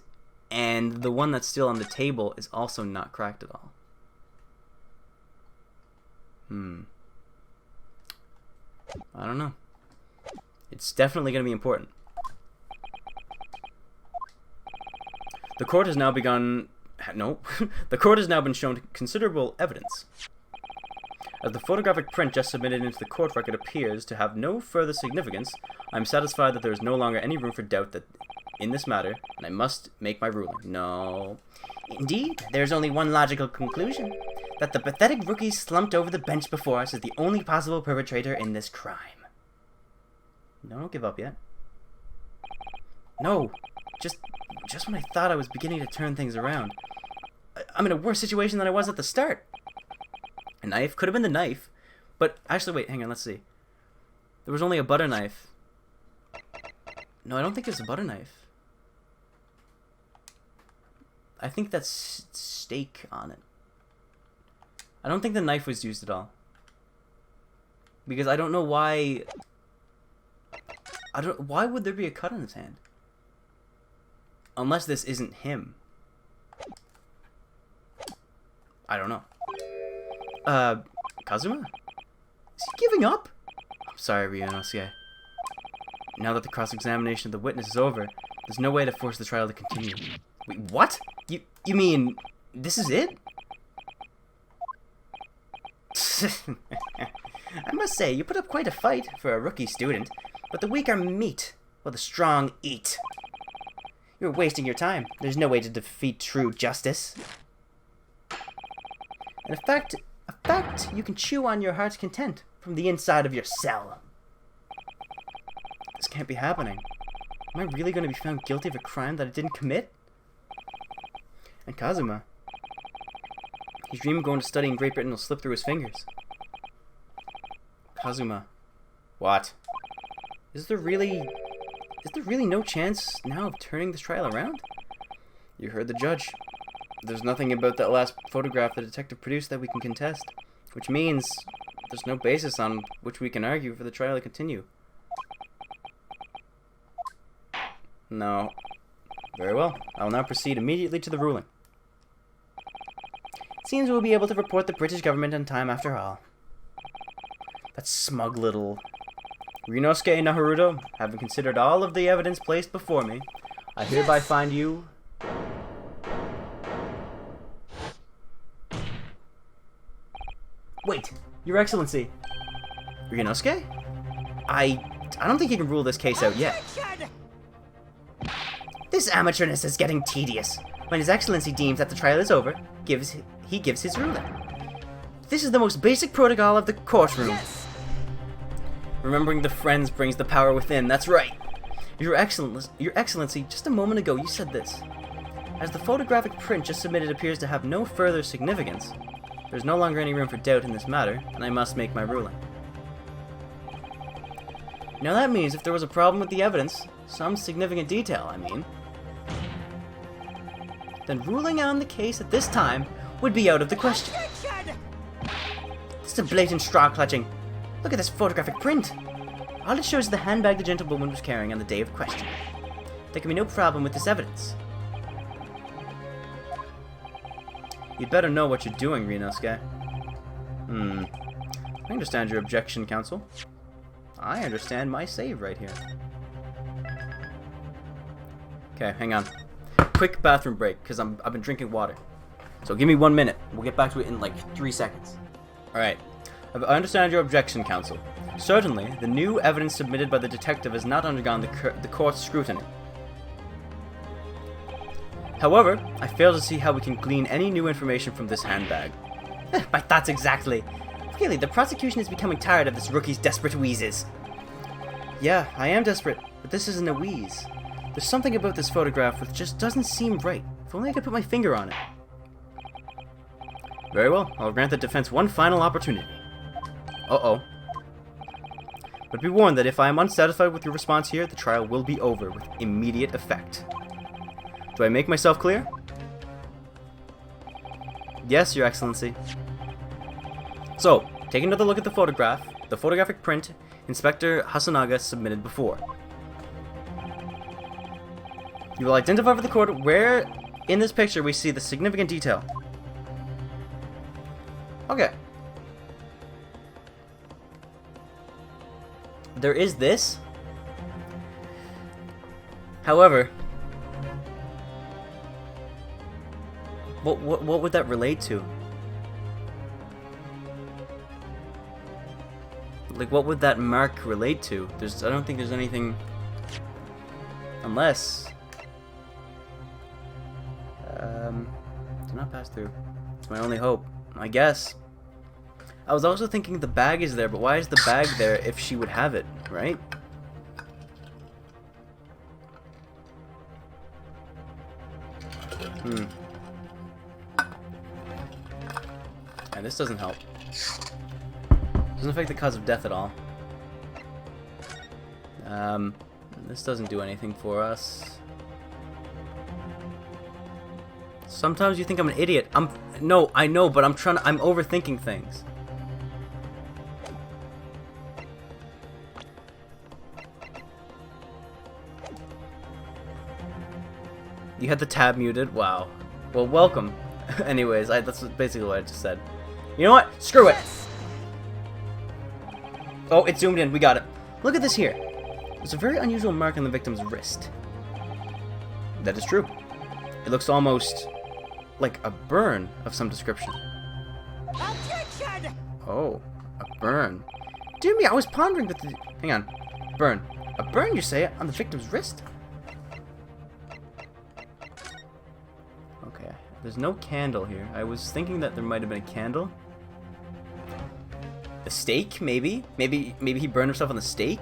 And the one that's still on the table is also not cracked at all. I don't know. It's definitely going to be important. The court has now begun... No. The court has now been shown considerable evidence. As the photographic print just submitted into the court record appears to have no further significance, I am satisfied that there is no longer any room for doubt that in this matter, and I must make my ruling. No. Indeed, there is only one logical conclusion. That the pathetic rookie slumped over the bench before us is the only possible perpetrator in this crime. No, don't give up yet. No. Just when I thought I was beginning to turn things around, I'm in a worse situation than I was at the start. A knife? Could have been the knife. But, actually, wait, hang on, let's see. There was only a butter knife. No, I don't think it's a butter knife. I think that's steak on it. I don't think the knife was used at all. Because I don't know why... Why would there be a cut on his hand? Unless this isn't him. I don't know. Kazuma? Is he giving up? I'm sorry, Ryunosuke. Now that the cross-examination of the witness is over, there's no way to force the trial to continue. Wait, what? You mean this is it? I must say, you put up quite a fight for a rookie student, but the weak are meat, while the strong eat. You're wasting your time. There's no way to defeat true justice. And a fact you can chew on your heart's content from the inside of your cell. This can't be happening. Am I really going to be found guilty of a crime that I didn't commit? And Kazuma. His dream of going to study in Great Britain will slip through his fingers. Kazuma. What? Is there really no chance now of turning this trial around? You heard the judge. There's nothing about that last photograph the detective produced that we can contest, which means there's no basis on which we can argue for the trial to continue. No. Very well. I will now proceed immediately to the ruling. It seems we'll be able to report the British government on time after all. That smug little... Ryunosuke Naruto, having considered all of the evidence placed before me, I hereby find you... Wait, Your Excellency. Ryunosuke? I don't think you can rule this case out yet. This amateurness is getting tedious. When His Excellency deems that the trial is over, he gives his ruling. This is the most basic protocol of the courtroom. Yes. Remembering the friends brings the power within, that's right. Your Excellency, just a moment ago you said this. As the photographic print just submitted appears to have no further significance, there's no longer any room for doubt in this matter, and I must make my ruling. Now that means if there was a problem with the evidence, some significant detail, I mean, then ruling on the case at this time would be out of the question. This is a blatant straw clutching. Look at this photographic print. All it shows is the handbag the gentlewoman was carrying on the day of question. There can be no problem with this evidence. You'd better know what you're doing, Ryunosuke. I understand your objection, counsel. I understand my save right here. Okay, hang on. Quick bathroom break, because I've been drinking water. So give me 1 minute. We'll get back to it in like 3 seconds. Alright. I understand your objection, counsel. Certainly, the new evidence submitted by the detective has not undergone the court's scrutiny. However, I fail to see how we can glean any new information from this handbag. My thoughts exactly. Really, the prosecution is becoming tired of this rookie's desperate wheezes. Yeah, I am desperate, but this isn't a wheeze. There's something about this photograph which just doesn't seem right. If only I could put my finger on it. Very well, I'll grant the defense one final opportunity. Uh-oh. But be warned that if I am unsatisfied with your response here, the trial will be over with immediate effect. Do I make myself clear? Yes, Your Excellency. So, take another look at the photograph, the photographic print Inspector Hasanaga submitted before. You will identify for the court where in this picture we see the significant detail. Okay. There is this. However, what would that relate to? Like, what would that mark relate to? I don't think there's anything, unless do not pass through. It's my only hope, I guess. I was also thinking the bag is there, but why is the bag there if she would have it, right? And this doesn't help. Doesn't affect the cause of death at all. This doesn't do anything for us. Sometimes you think I'm an idiot. No, I know, but I'm overthinking things. You had the tab muted? Wow. Well, welcome. Anyways, that's basically what I just said. You know what? Screw it! Oh, it zoomed in. We got it. Look at this here. There's a very unusual mark on the victim's wrist. That is true. It looks almost like a burn of some description. Objection! Oh, a burn. Dear me, I was pondering with the... Hang on. Burn. A burn, you say, on the victim's wrist? Okay. There's no candle here. I was thinking that there might have been a candle. The stake, maybe? Maybe he burned himself on the stake?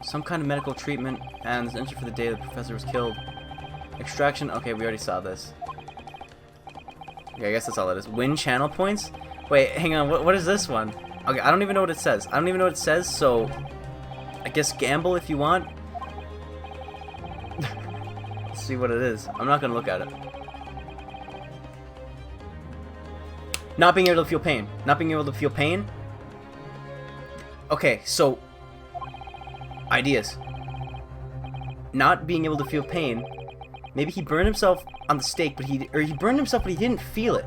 Some kind of medical treatment, and there's an entry for the day the professor was killed. Extraction, okay, we already saw this. Okay, I guess that's all it is. Win channel points? Wait, hang on, what is this one? Okay, I don't even know what it says. I don't even know what it says, so I guess gamble if you want. Let's see what it is. I'm not gonna look at it. Not being able to feel pain. Not being able to feel pain? Okay, so ideas. Not being able to feel pain. Maybe he burned himself on the stake, but he burned himself, but he didn't feel it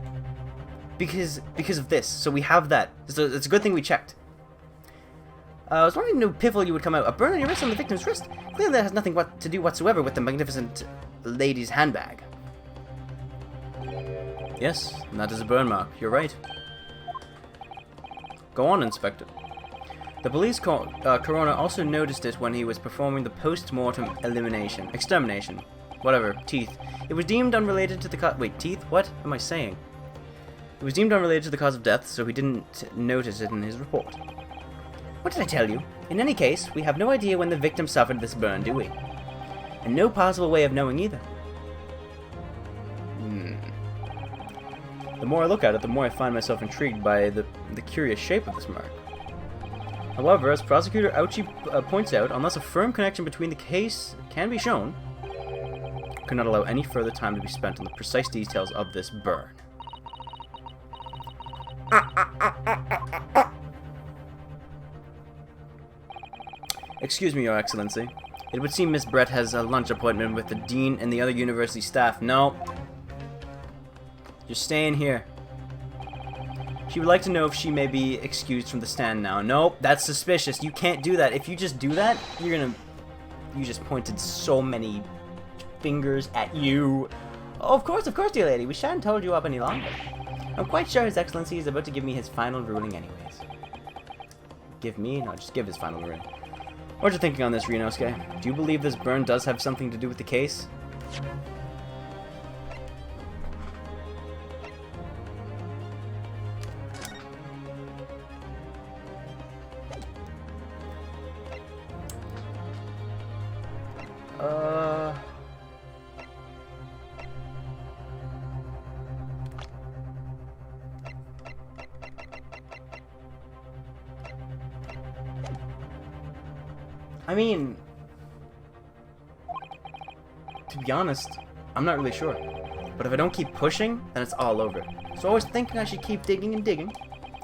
because of this. So we have that. So it's a good thing we checked. I was wondering if piffle you would come out. A burn on your wrist on the victim's wrist. Clearly that has nothing to do whatsoever with the magnificent lady's handbag. Yes, and that is a burn mark. You're right. Go on, Inspector. The police coroner also noticed it when he was performing the post-mortem extermination. Whatever, teeth. It was deemed unrelated to the wait, teeth? What am I saying? It was deemed unrelated to the cause of death, so he didn't notice it in his report. What did I tell you? In any case, we have no idea when the victim suffered this burn, do we? And no possible way of knowing either. The more I look at it, the more I find myself intrigued by the curious shape of this mark. However, as Prosecutor Ouchi points out, unless a firm connection between the case can be shown, I could not allow any further time to be spent on the precise details of this burn. Excuse me, Your Excellency. It would seem Miss Brett has a lunch appointment with the Dean and the other university staff. No. You're staying here. She would like to know if she may be excused from the stand now. Nope, that's suspicious. You can't do that. If you just do that, you're gonna... You just pointed so many fingers at you. Oh, of course, dear lady. We shan't hold you up any longer. I'm quite sure His Excellency is about to give me his final ruling anyways. Give me? No, just give his final ruling. What are you thinking on this, Ryunosuke? Do you believe this burn does have something to do with the case? I mean, to be honest, I'm not really sure. But if I don't keep pushing, then it's all over. So I was thinking I should keep digging and digging,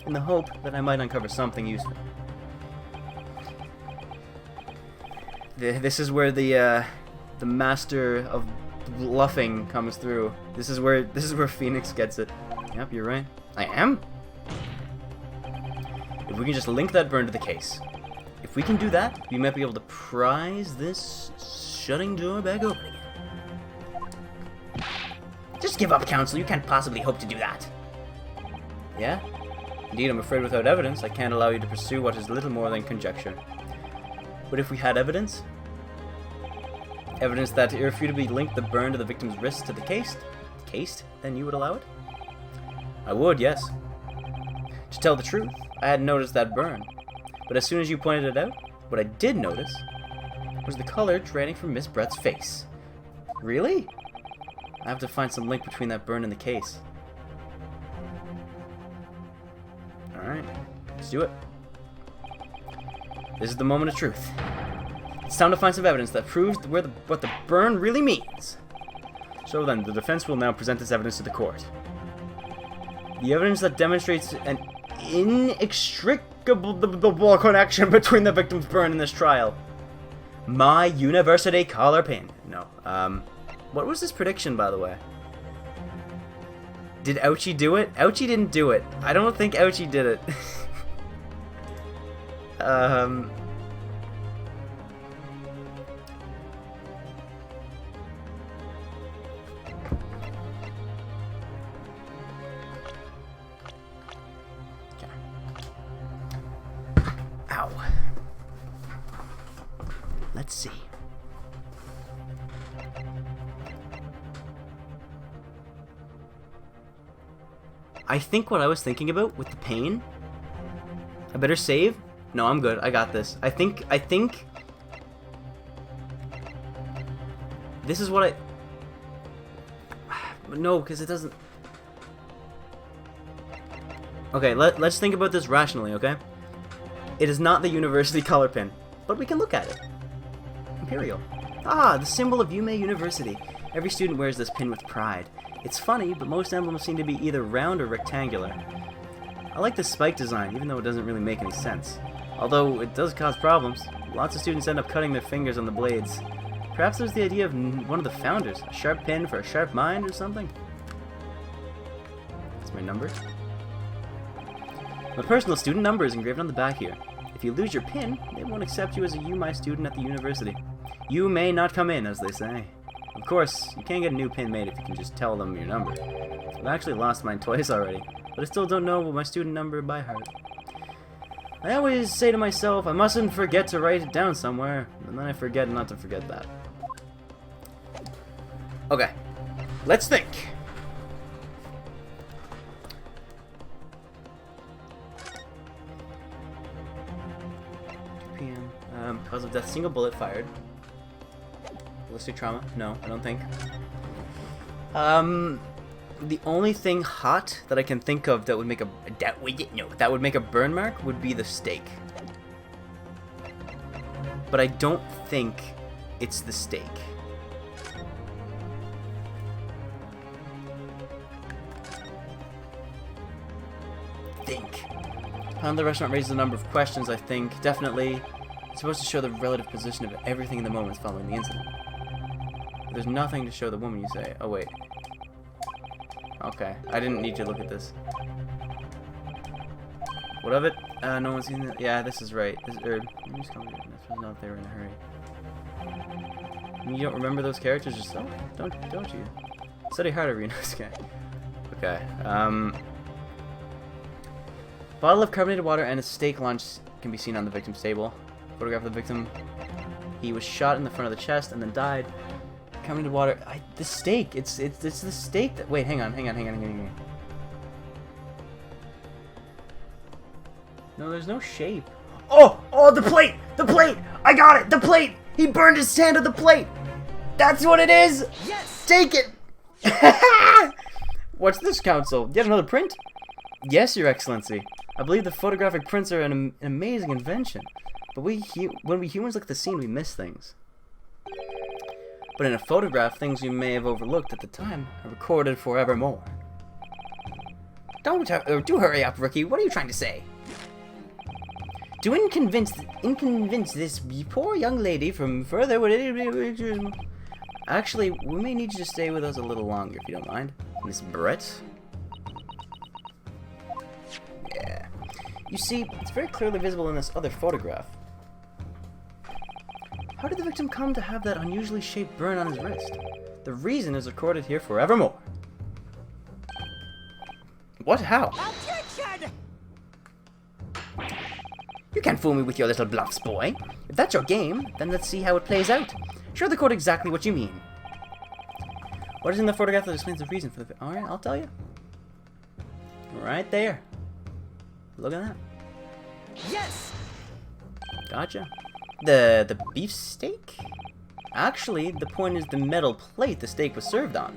in the hope that I might uncover something useful. This is where the master of bluffing comes through. This is where Phoenix gets it. Yep, you're right. I am. If we can just link that burn to the case. If we can do that, we might be able to prise this shutting door back open again. Just give up, Counsel. You can't possibly hope to do that. Yeah? Indeed, I'm afraid without evidence, I can't allow you to pursue what is little more than conjecture. But if we had evidence that irrefutably linked the burn to the victim's wrist to the case, then you would allow it? I would, yes. To tell the truth, I hadn't noticed that burn. But as soon as you pointed it out, what I did notice was the color draining from Miss Brett's face. Really? I have to find some link between that burn and the case. Alright, let's do it. This is the moment of truth. It's time to find some evidence that proves what the burn really means. So then, the defense will now present this evidence to the court. The evidence that demonstrates an inextricable connection between the victim's burn and this trial. My university collar pin. No, what was this prediction, by the way? Did Ouchie do it? Ouchie didn't do it. I don't think Ouchie did it. Ow. Let's see. I think what I was thinking about with the pain. I better save? No, I'm good. I got this. I think this is what I... No, because it doesn't... Okay, let's think about this rationally, okay? It is not the university color pin, but we can look at it. Imperial. Ah, the symbol of Yume University. Every student wears this pin with pride. It's funny, but most emblems seem to be either round or rectangular. I like the spike design, even though it doesn't really make any sense. Although it does cause problems. Lots of students end up cutting their fingers on the blades. Perhaps there's the idea of one of the founders, a sharp pin for a sharp mind or something? That's my number. My personal student number is engraved on the back here. If you lose your pin, they won't accept you as a UMI student at the university. You may not come in, as they say. Of course, you can't get a new pin made if you can just tell them your number. I've actually lost mine twice already, but I still don't know my student number by heart. I always say to myself, I mustn't forget to write it down somewhere, and then I forget not to forget that. Okay, let's think. PM. Cause of death, single bullet fired. Ballistic trauma? No, I don't think. The only thing hot that I can think of that would make a burn mark would be the stake. But I don't think it's the stake. Upon the restaurant raises a number of questions, I think. Definitely. It's supposed to show the relative position of everything in the moments following the incident. There's nothing to show the woman, you say. Oh, wait. Okay. I didn't need to look at this. What of it? No one's seen it. Yeah, this is right. Not they were in a hurry. You don't remember those characters yourself? Don't you? Study harder, Ryunosuke. Okay. Bottle of carbonated water and a steak lunch can be seen on the victim's table. Photograph of the victim. He was shot in the front of the chest and then died. Carbonated water. The steak. It's the steak that. Wait, hang on. No, there's no shape. Oh, the plate! The plate! I got it! The plate! He burned his hand on the plate! That's what it is! Yes! Take it! What's this, Counsel? Yet another print? Yes, Your Excellency. I believe the photographic prints are an amazing invention. But when we humans look at the scene, we miss things. But in a photograph, things we may have overlooked at the time are recorded forevermore. Do hurry up, Rookie. What are you trying to say? To inconvince this poor young lady from further... Actually, we may need you to stay with us a little longer, if you don't mind. Miss Brett? Yeah. You see, it's very clearly visible in this other photograph. How did the victim come to have that unusually shaped burn on his wrist? The reason is recorded here forevermore. What? How? Objection! You can't fool me with your little bluffs, boy. If that's your game, then let's see how it plays out. Show the court exactly what you mean. What is in the photograph that explains the reason for the... Alright, I'll tell you. Right there. Look at that. Yes! Gotcha. The beefsteak? Actually, the point is the metal plate the steak was served on.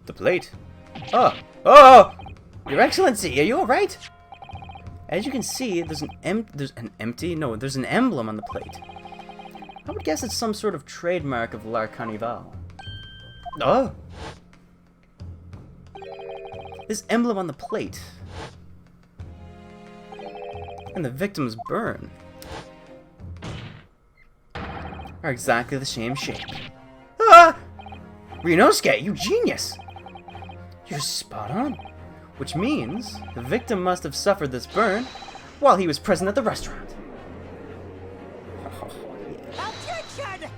The plate? Oh! Oh! Your Excellency, are you alright? As you can see, there's an emblem on the plate. I would guess it's some sort of trademark of La Carnival. Oh! This emblem on the plate and the victim's burn are exactly the same shape. Ah! Ryunosuke, you genius! You're spot on. Which means the victim must have suffered this burn while he was present at the restaurant. Objection!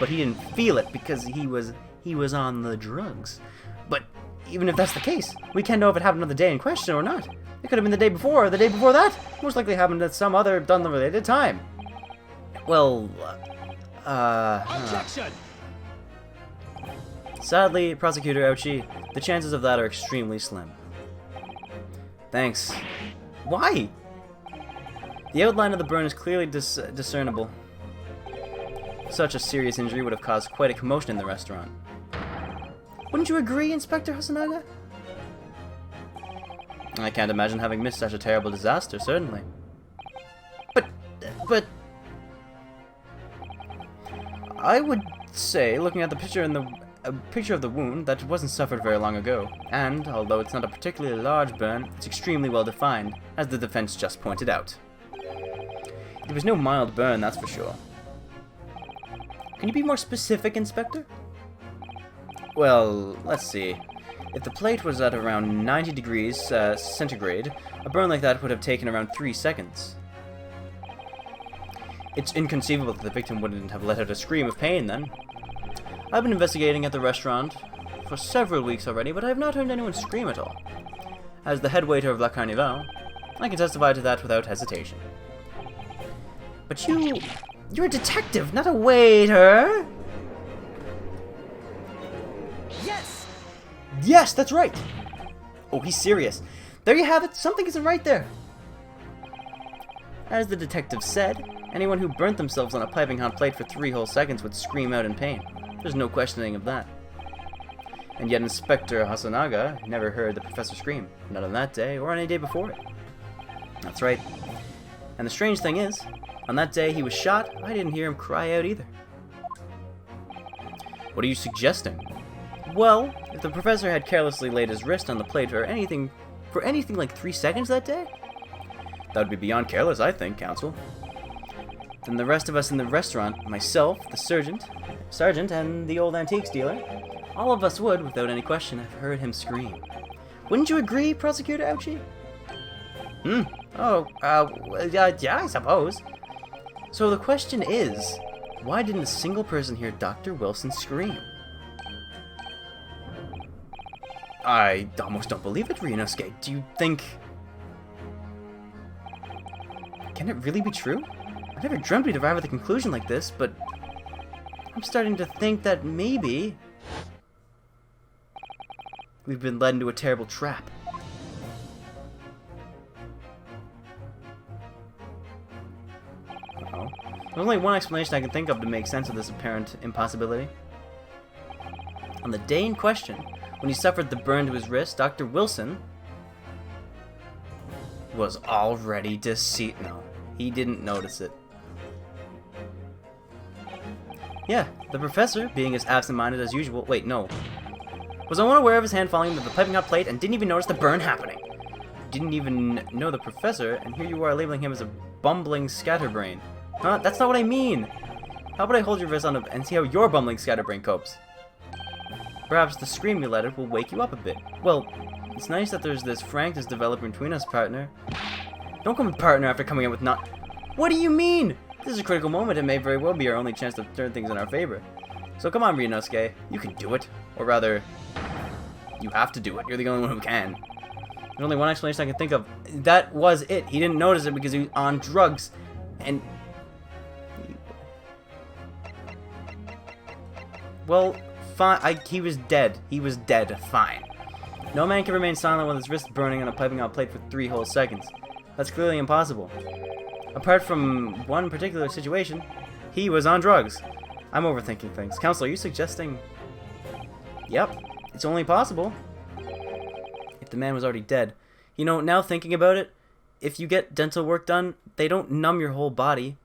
But he didn't feel it because he was on the drugs. But even if that's the case, we can't know if it happened on the day in question or not. It could have been the day before or the day before that. Most likely happened at some other unrelated time. Well, Objection! Sadly, Prosecutor Ouchi, the chances of that are extremely slim. Thanks. Why? The outline of the burn is clearly discernible. Such a serious injury would have caused quite a commotion in the restaurant. Wouldn't you agree, Inspector Hasanaga? I can't imagine having missed such a terrible disaster, certainly. But... I would say, looking at the picture in a picture of the wound, that it wasn't suffered very long ago, and, although it's not a particularly large burn, it's extremely well defined, as the defense just pointed out. It was no mild burn, that's for sure. Can you be more specific, Inspector? Well, let's see. If the plate was at around 90 degrees centigrade, a burn like that would have taken around 3 seconds. It's inconceivable that the victim wouldn't have let out a scream of pain then. I've been investigating at the restaurant for several weeks already, but I have not heard anyone scream at all. As the head waiter of La Carnival, I can testify to that without hesitation. But you're a detective, not a waiter! Yes! Yes, that's right! Oh, he's serious. There you have it, something isn't right there. As the detective said, anyone who burnt themselves on a piping hot plate for 3 whole seconds would scream out in pain. There's no questioning of that. And yet Inspector Hasanaga never heard the professor scream, not on that day or any day before it. That's right. And the strange thing is, on that day he was shot, I didn't hear him cry out either. What are you suggesting? Well, if the professor had carelessly laid his wrist on the plate for anything like 3 seconds that day, that would be beyond careless, I think, Counsel. Then the rest of us in the restaurant, myself, the sergeant, and the old antiques dealer, all of us would, without any question, have heard him scream. Wouldn't you agree, Prosecutor Ouchi? Yeah, I suppose. So the question is, why didn't a single person hear Dr. Wilson scream? I almost don't believe it, Ryunosuke. Do you think... Can it really be true? I never dreamt we'd arrive at a conclusion like this, but I'm starting to think that maybe we've been led into a terrible trap. Uh-oh. There's only one explanation I can think of to make sense of this apparent impossibility. On the day in question, when he suffered the burn to his wrist, Dr. Wilson was already deceased. No, he didn't notice it. Yeah, the professor, being as absent-minded as usual, wait, no, was unaware of his hand falling into the piping hot plate and didn't even notice the burn happening. Didn't even know the professor, and here you are labeling him as a bumbling scatterbrain. Huh? That's not what I mean! How about I hold your wrist on and see how your bumbling scatterbrain copes? Perhaps the scream you let it will wake you up a bit. Well, it's nice that there's this frankness developing between us, partner. Don't call me partner after coming up with not... What do you mean? This is a critical moment and may very well be our only chance to turn things in our favor. So come on, Ryunosuke. You can do it. Or rather, you have to do it. You're the only one who can. There's only one explanation I can think of. That was it. He didn't notice it because he was on drugs. And... Well, fine. He was dead. He was dead. Fine. No man can remain silent with his wrist burning on a piping hot plate for 3 whole seconds. That's clearly impossible. Apart from one particular situation, he was on drugs. I'm overthinking things. Counsel, are you suggesting... Yep, it's only possible. If the man was already dead. You know, now thinking about it, if you get dental work done, they don't numb your whole body.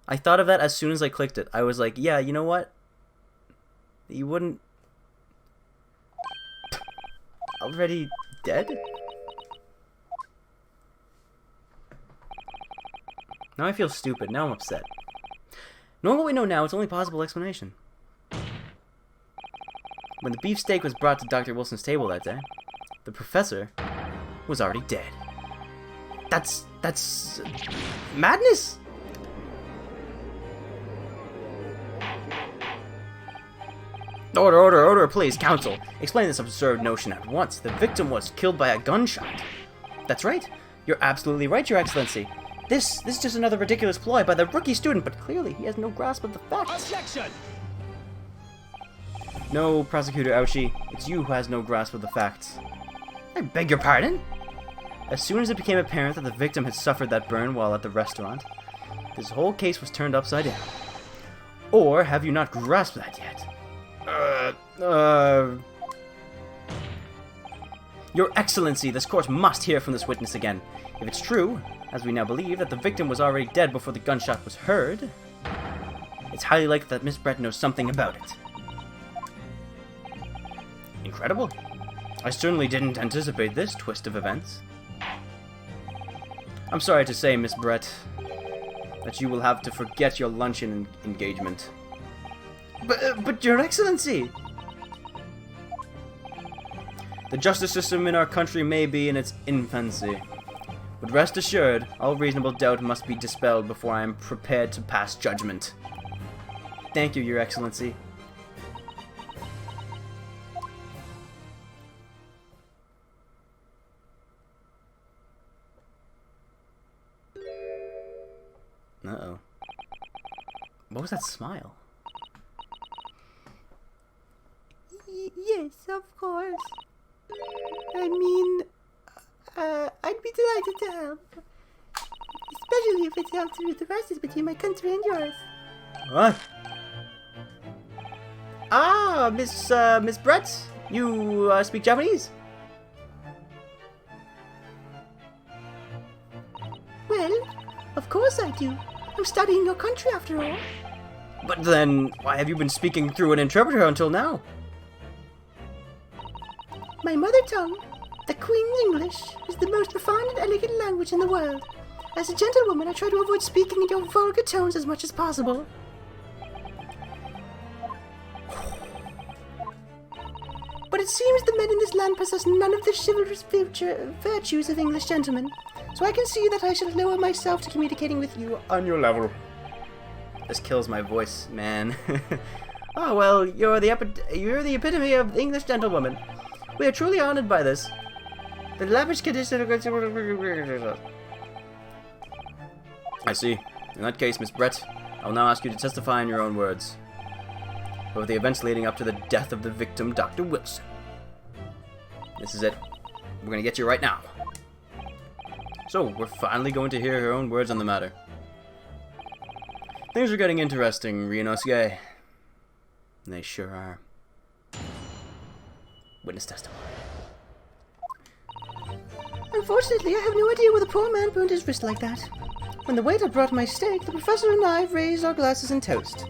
I thought of that as soon as I clicked it. I was like, yeah, you know what? You wouldn't... Already dead? Now I feel stupid. Now I'm upset. Knowing what we know now, it's only possible explanation. When the beefsteak was brought to Dr. Wilson's table that day, the professor was already dead. That's madness! Order, please, counsel. Explain this absurd notion at once. The victim was killed by a gunshot. That's right. You're absolutely right, Your Excellency. This is just another ridiculous ploy by the rookie student, but clearly he has no grasp of the facts. Objection! No, Prosecutor Aoshi, it's you who has no grasp of the facts. I beg your pardon? As soon as it became apparent that the victim had suffered that burn while at the restaurant, this whole case was turned upside down. Or have you not grasped that yet? Your Excellency, this court must hear from this witness again. If it's true, as we now believe, that the victim was already dead before the gunshot was heard, it's highly likely that Miss Brett knows something about it. Incredible. I certainly didn't anticipate this twist of events. I'm sorry to say, Miss Brett, that you will have to forget your luncheon engagement. But Your Excellency! The justice system in our country may be in its infancy, but rest assured, all reasonable doubt must be dispelled before I am prepared to pass judgment. Thank you, Your Excellency. Uh-oh. What was that smile? Yes, of course. I mean, I'd be delighted to help. Especially if it helps with the verses between my country and yours. What? Ah, Miss Brett, you speak Japanese? Well, of course I do. I'm studying your country after all. But then, why have you been speaking through an interpreter until now? My mother tongue, the Queen's English, is the most refined and elegant language in the world. As a gentlewoman, I try to avoid speaking in your vulgar tones as much as possible. But it seems the men in this land possess none of the chivalrous virtues of English gentlemen, so I can see that I shall lower myself to communicating with you On your level. This kills my voice, man. Oh, well, you're the epitome of the English gentlewoman. We are truly honored by this. The lavish condition of... I see. In that case, Miss Brett, I will now ask you to testify in your own words over the events leading up to the death of the victim, Dr. Wilson. This is it. We're going to get you right now. So, we're finally going to hear her own words on the matter. Things are getting interesting, Ryunosuke. They sure are. Witness testimony. Unfortunately, I have no idea why the poor man burned his wrist like that. When the waiter brought my steak, the professor and I raised our glasses in toast.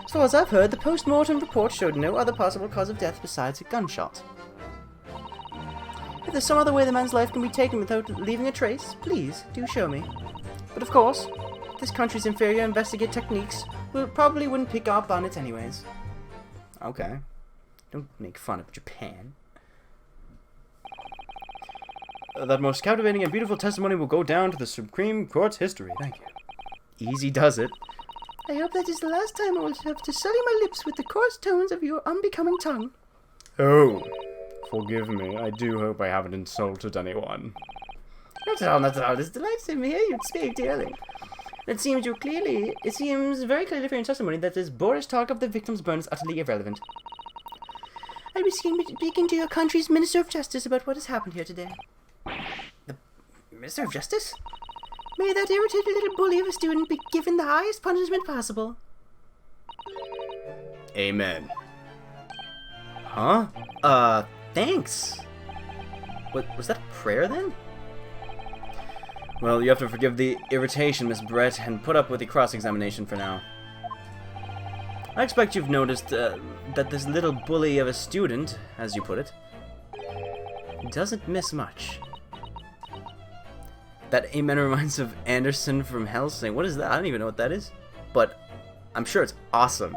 As far as I've heard, the post-mortem report showed no other possible cause of death besides a gunshot. If there's some other way the man's life can be taken without leaving a trace, please do show me. But of course, this country's inferior investigative techniques probably wouldn't pick up on it anyways. Okay. Don't make fun of Japan. That most captivating and beautiful testimony will go down to the Supreme Court's history. Thank you. Easy does it. I hope that is the last time I will have to sully my lips with the coarse tones of your unbecoming tongue. Oh, forgive me. I do hope I haven't insulted anyone. Not at all, not at all. It's delightful to hear you speak, dearly. It seems very clearly from your testimony that this boorish talk of the victim's burn is utterly irrelevant. I'll be speaking to your country's Minister of Justice about what has happened here today. The Minister of Justice? May that irritated little bully of a student be given the highest punishment possible. Amen. Huh? Thanks. Was that a prayer then? Well, you have to forgive the irritation, Miss Brett, and put up with the cross-examination for now. I expect you've noticed that this little bully of a student, as you put it, doesn't miss much. That amen reminds of Anderson from Hellsing. What is that? I don't even know what that is. But I'm sure it's awesome.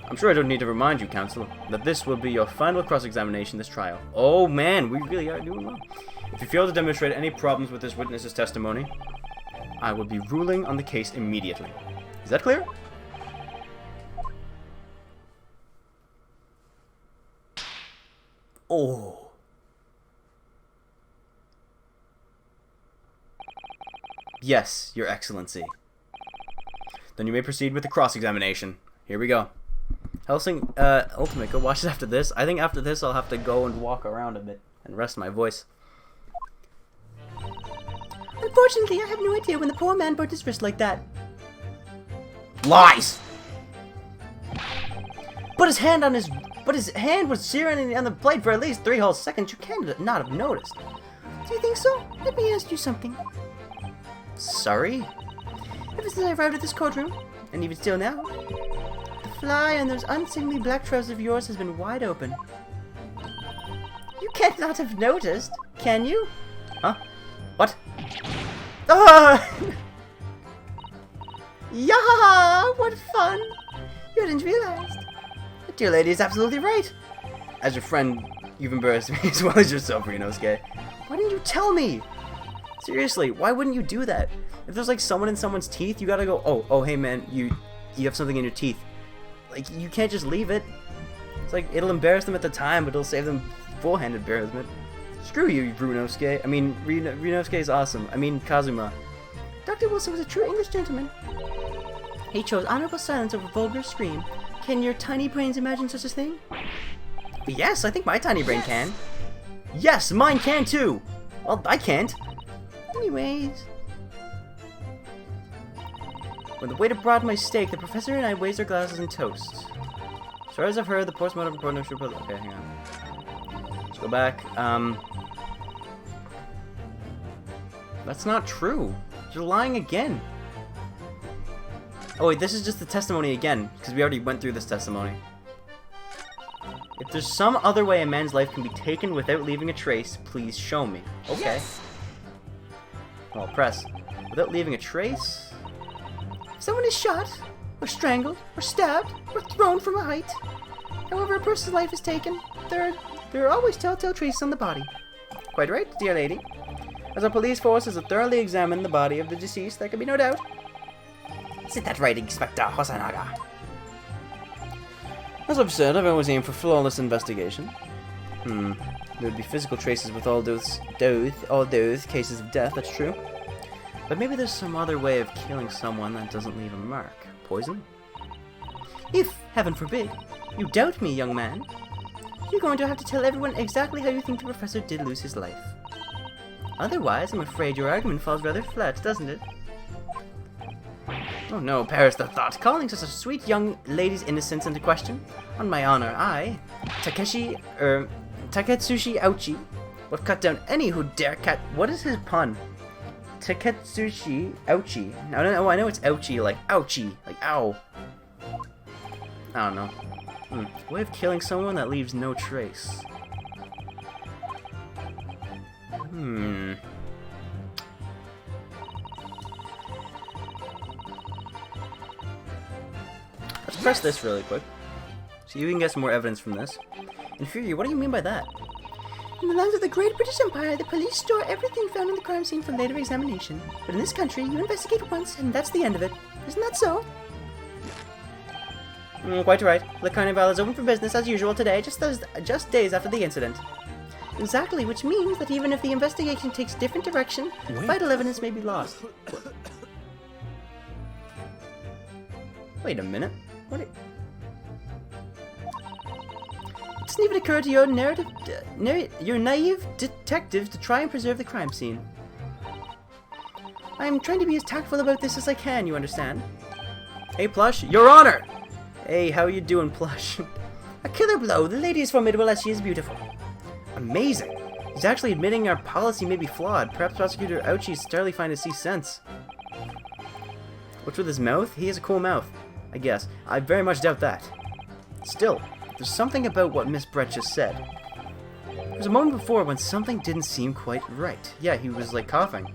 I'm sure I don't need to remind you, Counselor, that this will be your final cross-examination this trial. Oh man, we really are doing well. If you fail to demonstrate any problems with this witness's testimony, I will be ruling on the case immediately. Is that clear? Oh. Yes, Your Excellency. Then you may proceed with the cross-examination. Here we go. Hellsing, Ultimate, go watch it after this. I think after this I'll have to go and walk around a bit and rest my voice. Unfortunately, I have no idea when the poor man burnt his wrist like that. Lies! But his hand was searing on the blade for at least 3 whole seconds. You can't not have noticed. Do you think so? Let me ask you something. Sorry? Ever since I arrived at this courtroom, and even still now, the fly on those unseemly black trousers of yours has been wide open. You can't not have noticed, can you? Huh? What? Ah! Yeah, what fun! You hadn't realized. The dear lady is absolutely right. As your friend, you've embarrassed me as well as yourself, Rinosuke. Why didn't you tell me? Seriously, why wouldn't you do that? If there's like someone in someone's teeth, you gotta go, oh, hey man, you have something in your teeth. Like, you can't just leave it. It's like, it'll embarrass them at the time, but it'll save them full-hand embarrassment. Screw you, Rinosuke. I mean, Rinosuke is awesome. I mean, Kazuma. Dr. Wilson was a true English gentleman. He chose honorable silence over vulgar scream. Can your tiny brains imagine such a thing? Yes, I think my tiny brain can. Yes, mine can too! Well, I can't. Anyways. When the waiter brought my steak, the professor and I raised our glasses and toast. As far as I've heard, the post-mortem report no sure. Okay, hang on. Let's go back. That's not true. You're lying again. Oh wait, this is just the testimony again, because we already went through this testimony. If there's some other way a man's life can be taken without leaving a trace, please show me. Okay. Yes. Well, press. Without leaving a trace? If someone is shot, or strangled, or stabbed, or thrown from a height, however a person's life is taken, there are always telltale traces on the body. Quite right, dear lady. As our police force has thoroughly examined the body of the deceased, there can be no doubt. Isn't that right, Inspector Hosanaga? As I've said, I've always aimed for flawless investigation. There would be physical traces with all those cases of death, that's true. But maybe there's some other way of killing someone that doesn't leave a mark. Poison? If, heaven forbid, you doubt me, young man, you're going to have to tell everyone exactly how you think the professor did lose his life. Otherwise, I'm afraid your argument falls rather flat, doesn't it? Oh no, perish the thought. Calling such a sweet young lady's innocence into question? On my honor, I, Taketsushi Ouchi, would cut down any who dare cat. What is his pun? Taketsushi Ouchie. I know it's ouchie, like ouchie, like ow. I don't know. Way of killing someone that leaves no trace. Let's press this really quick. See if we can get some more evidence from this. Inferior, what do you mean by that? In the lands of the Great British Empire, the police store everything found on the crime scene for later examination. But in this country, you investigate once, and that's the end of it. Isn't that so? Quite right. The Carnival is open for business as usual today, just days after the incident. Exactly, which means that even if the investigation takes different direction, vital evidence may be lost. Wait a minute. What? It doesn't even occur to your naive detective to try and preserve the crime scene. I'm trying to be as tactful about this as I can, you understand? Hey, Plush, Your Honor! Hey, how you doing, Plush? A killer blow. The lady is formidable as she is beautiful. Amazing! He's actually admitting our policy may be flawed. Perhaps Prosecutor Ouchie is starting to find to see sense. What's with his mouth? He has a cool mouth, I guess. I very much doubt that. Still, there's something about what Miss Brett just said. There was a moment before when something didn't seem quite right. Yeah, he was like coughing.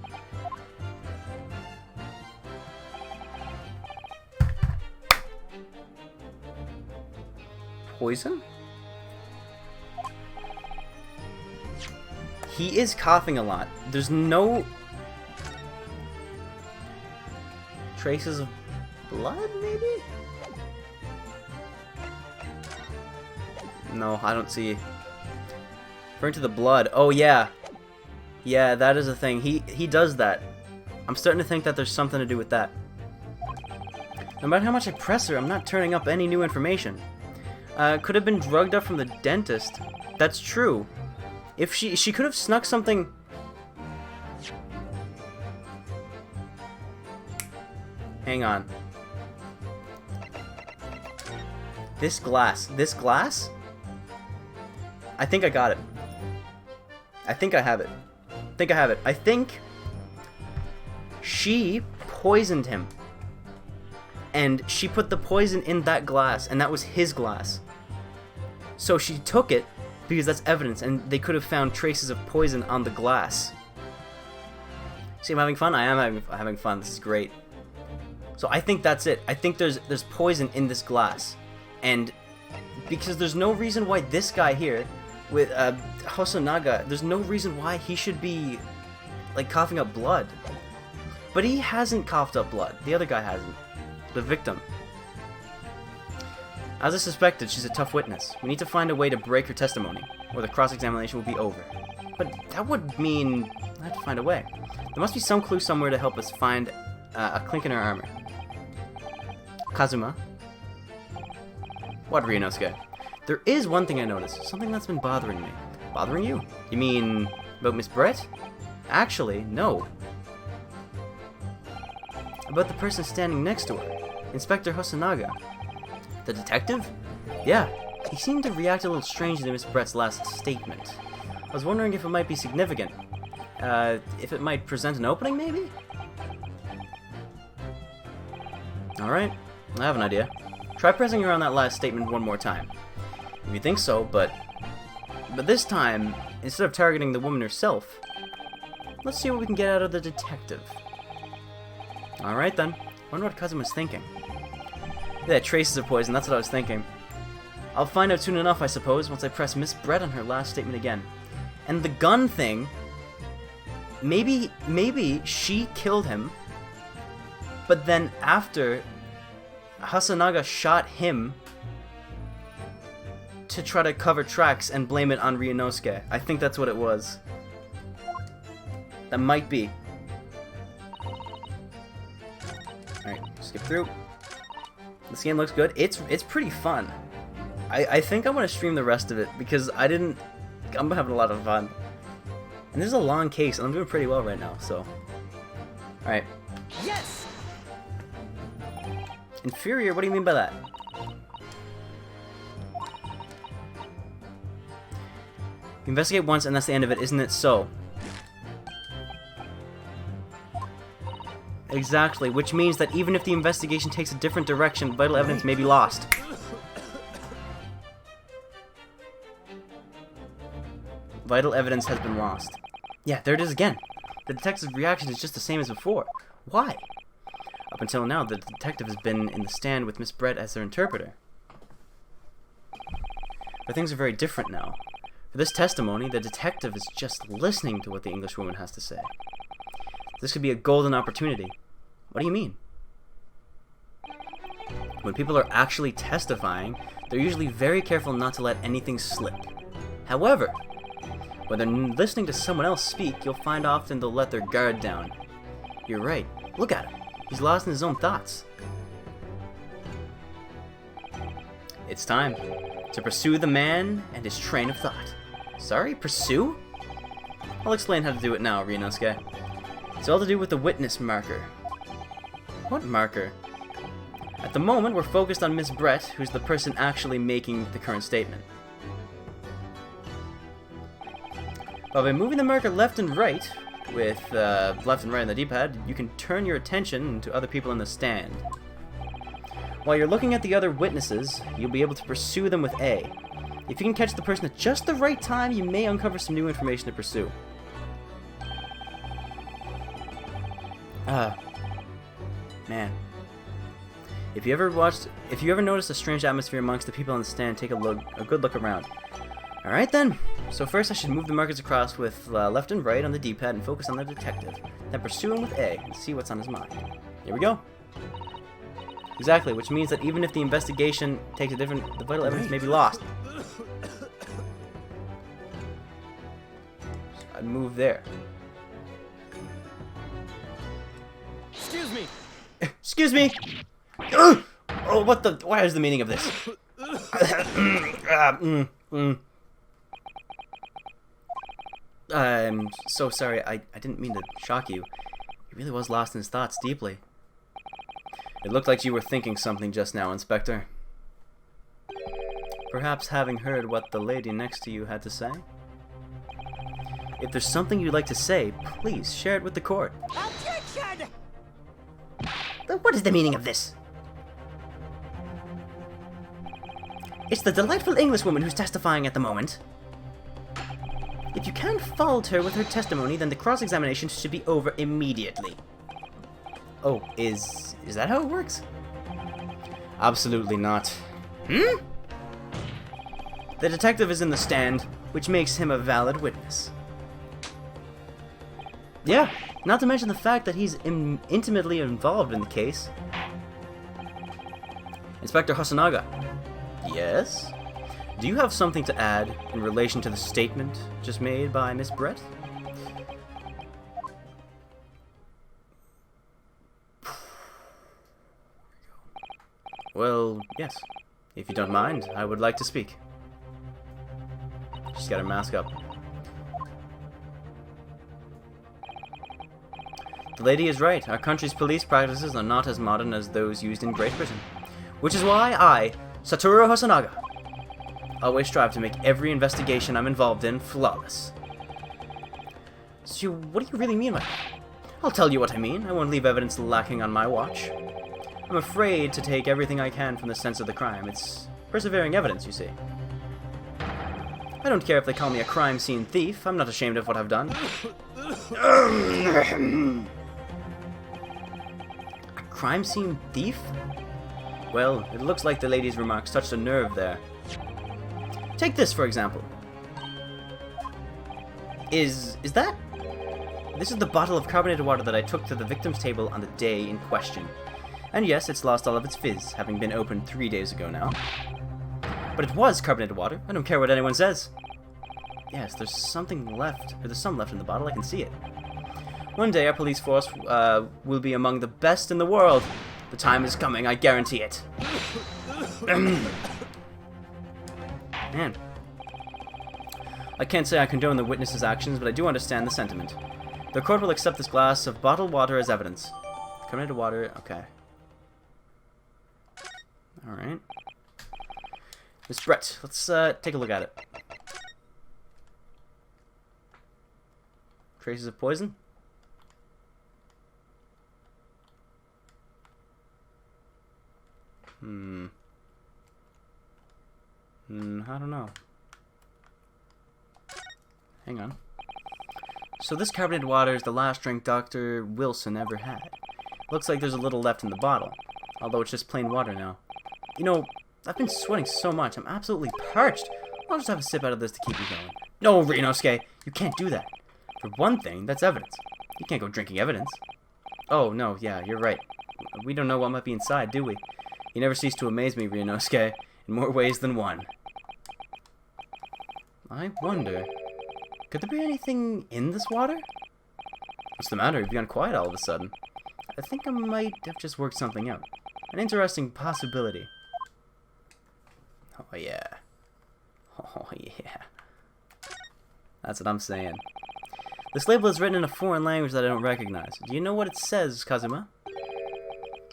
Poison? He is coughing a lot. There's no traces of blood, maybe? No, I don't see. Referring to the blood. Oh, yeah. Yeah, that is a thing. He does that. I'm starting to think that there's something to do with that. No matter how much I press her, I'm not turning up any new information. Could have been drugged up from the dentist. That's true. If she could have snuck something. Hang on. This glass. I think I got it. I think I have it. I think she poisoned him. And she put the poison in that glass, and that was his glass. So she took it because that's evidence, and they could have found traces of poison on the glass. See, I'm having fun? I am having fun. This is great. So I think that's it. I think there's poison in this glass. And because there's no reason why this guy here, with Hosonaga, there's no reason why he should be, like, coughing up blood. But he hasn't coughed up blood. The other guy hasn't. The victim. As I suspected, she's a tough witness. We need to find a way to break her testimony, or the cross-examination will be over. But that would mean I have to find a way. There must be some clue somewhere to help us find a clink in her armor. Kazuma? What, Ryunosuke? There is one thing I noticed. Something that's been bothering me. Bothering you? You mean about Miss Brett? Actually, no. About the person standing next to her. Inspector Hosonaga. The detective? Yeah. He seemed to react a little strangely to Miss Brett's last statement. I was wondering if it might be significant. If it might present an opening, maybe? Alright. I have an idea. Try pressing her on that last statement one more time. If you think so, but this time, instead of targeting the woman herself, let's see what we can get out of the detective. Alright then. Wonder what Kazuma's thinking. Yeah, traces of poison, that's what I was thinking. I'll find out soon enough, I suppose, once I press Miss Brett on her last statement again. And the gun thing, maybe she killed him, but then after, Hosonaga shot him to try to cover tracks and blame it on Ryunosuke. I think that's what it was. That might be. Alright, skip through. This game looks good. It's pretty fun. I think I want to stream the rest of it because I'm having a lot of fun. And this is a long case and I'm doing pretty well right now, so. Alright. Yes! Inferior, what do you mean by that? You investigate once and that's the end of it, isn't it so? Exactly, which means that even if the investigation takes a different direction, vital evidence may be lost. Vital evidence has been lost. Yeah, there it is again. The detective's reaction is just the same as before. Why? Up until now, the detective has been in the stand with Miss Brett as their interpreter. But things are very different now. For this testimony, the detective is just listening to what the Englishwoman has to say. This could be a golden opportunity. What do you mean? When people are actually testifying, they're usually very careful not to let anything slip. However, when they're listening to someone else speak, you'll find often they'll let their guard down. You're right. Look at him. He's lost in his own thoughts. It's time to pursue the man and his train of thought. Sorry, pursue? I'll explain how to do it now, Ryunosuke. It's all to do with the witness marker. What marker? At the moment, we're focused on Miss Brett, who's the person actually making the current statement. But by moving the marker left and right, with left and right on the D-pad, you can turn your attention to other people in the stand. While you're looking at the other witnesses, you'll be able to pursue them with A. If you can catch the person at just the right time, you may uncover some new information to pursue. Man. If you ever noticed a strange atmosphere amongst the people on the stand, take a good look around. Alright then. So first I should move the markers across with left and right on the D-pad and focus on the detective. Then pursue him with A and see what's on his mind. Here we go. Exactly, which means that even if the investigation takes a different... the vital evidence may be lost. So I'd move there. Excuse me. Excuse me! Oh, what the... what is the meaning of this? I'm so sorry. I didn't mean to shock you. He really was lost in his thoughts deeply. It looked like you were thinking something just now, Inspector. Perhaps having heard what the lady next to you had to say? If there's something you'd like to say, please share it with the court. Objection! What is the meaning of this? It's the delightful Englishwoman who's testifying at the moment. If you can't fault her with her testimony, then the cross-examination should be over immediately. Oh, is that how it works? Absolutely not. Hmm? The detective is in the stand, which makes him a valid witness. Yeah, not to mention the fact that he's intimately involved in the case. Inspector Hosonaga. Yes? Do you have something to add in relation to the statement just made by Miss Brett? Well, yes. If you don't mind, I would like to speak. She's got her mask up. The lady is right. Our country's police practices are not as modern as those used in Great Britain. Which is why I, Satoru Hosonaga, always strive to make every investigation I'm involved in flawless. So, what do you really mean by that? I'll tell you what I mean. I won't leave evidence lacking on my watch. I'm afraid to take everything I can from the sense of the crime. It's persevering evidence, you see. I don't care if they call me a crime scene thief. I'm not ashamed of what I've done. A crime scene thief? Well, it looks like the lady's remarks touched a nerve there. Take this, for example. Is that? This is the bottle of carbonated water that I took to the victim's table on the day in question. And yes, it's lost all of its fizz, having been opened 3 days ago now. But it was carbonated water. I don't care what anyone says. Yes, there's something left, or there's some left in the bottle. I can see it. One day our police force will be among the best in the world. The time is coming, I guarantee it. Man. I can't say I condone the witness's actions, but I do understand the sentiment. The court will accept this glass of bottled water as evidence. Carbonated water, okay. Alright. Miss Brett, let's take a look at it. Traces of poison? I don't know. Hang on. So this carbonated water is the last drink Dr. Wilson ever had. Looks like there's a little left in the bottle, although it's just plain water now. You know, I've been sweating so much, I'm absolutely parched. I'll just have a sip out of this to keep me going. No, Ryunosuke, you can't do that. For one thing, that's evidence. You can't go drinking evidence. Oh, no, yeah, you're right. We don't know what might be inside, do we? You never cease to amaze me, Ryunosuke, in more ways than one. I wonder, could there be anything in this water? What's the matter? You've gone quiet all of a sudden. I think I might have just worked something out. An interesting possibility. Oh, yeah. Oh, yeah. That's what I'm saying. This label is written in a foreign language that I don't recognize. Do you know what it says, Kazuma?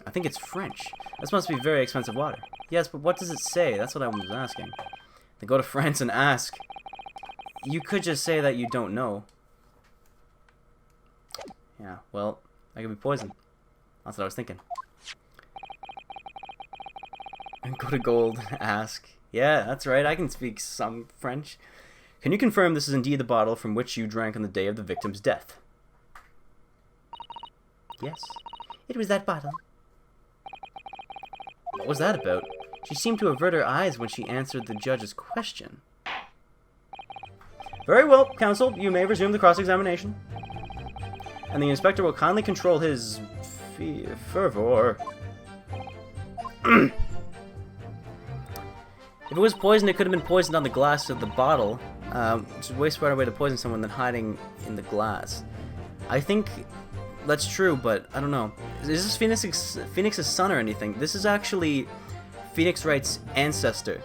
I think it's French. This must be very expensive water. Yes, but what does it say? That's what I was asking. Then go to France and ask. You could just say that you don't know. Yeah, well, I could be poisoned. That's what I was thinking. And go to Gold, ask. Yeah, that's right, I can speak some French. Can you confirm this is indeed the bottle from which you drank on the day of the victim's death? Yes, it was that bottle. What was that about? She seemed to avert her eyes when she answered the judge's question. Very well, counsel, you may resume the cross-examination. And the inspector will kindly control his fervor. If it was poison, it could have been poisoned on the glass of the bottle. It's a way smarter way to poison someone than hiding in the glass. I think that's true, but I don't know. Is this Phoenix's son or anything? This is actually Phoenix Wright's ancestor.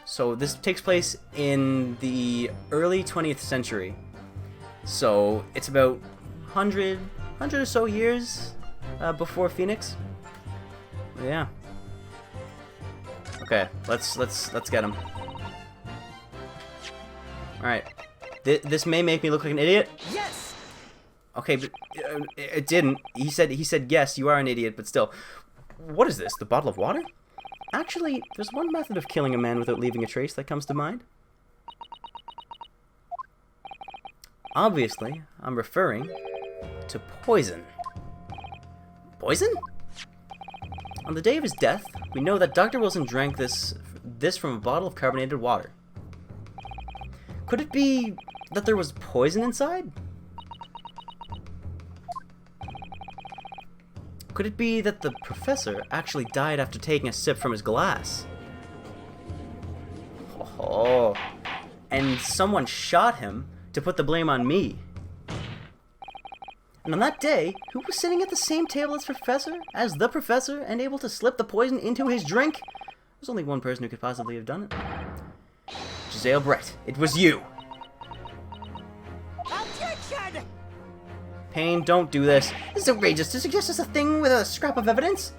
So this takes place in the early 20th century. So it's about 100 or so years before Phoenix. Yeah. Okay, let's get him. All right. This may make me look like an idiot. Yes! Okay, but it didn't. He said yes, you are an idiot, but still. What is this? The bottle of water? Actually, there's one method of killing a man without leaving a trace that comes to mind. Obviously, I'm referring to poison. Poison? On the day of his death, we know that Dr. Wilson drank this from a bottle of carbonated water. Could it be that there was poison inside? Could it be that the professor actually died after taking a sip from his glass? Oh, and someone shot him to put the blame on me. And on that day, who was sitting at the same table as the professor, and able to slip the poison into his drink? There's only one person who could possibly have done it. Giselle Brett, it was you. Objection! Payne, don't do this. This is outrageous to suggest such a thing with a scrap of evidence.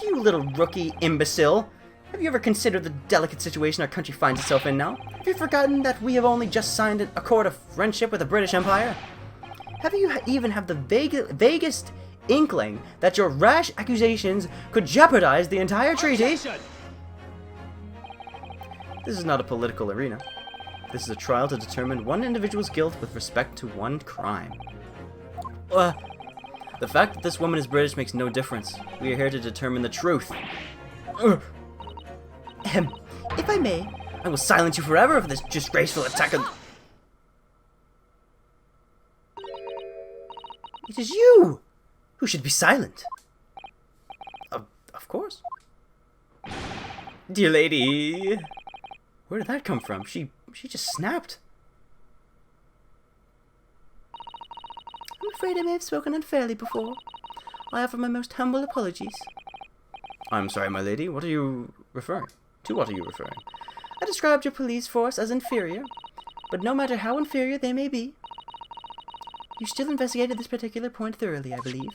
You little rookie imbecile. Have you ever considered the delicate situation our country finds itself in now? Have you forgotten that we have only just signed an accord of friendship with the British Empire? Have you even have the vaguest inkling that your rash accusations could jeopardize the entire treaty? Objection! This is not a political arena. This is a trial to determine one individual's guilt with respect to one crime. The fact that this woman is British makes no difference. We are here to determine the truth. If I may, I will silence you forever for this disgraceful attack on... it is you who should be silent. Of course. Dear lady... Where did that come from? She just snapped. I'm afraid I may have spoken unfairly before. I offer my most humble apologies. I'm sorry, my lady. What are you referring? To what are you referring? I described your police force as inferior, but no matter how inferior they may be, you still investigated this particular point thoroughly, I believe.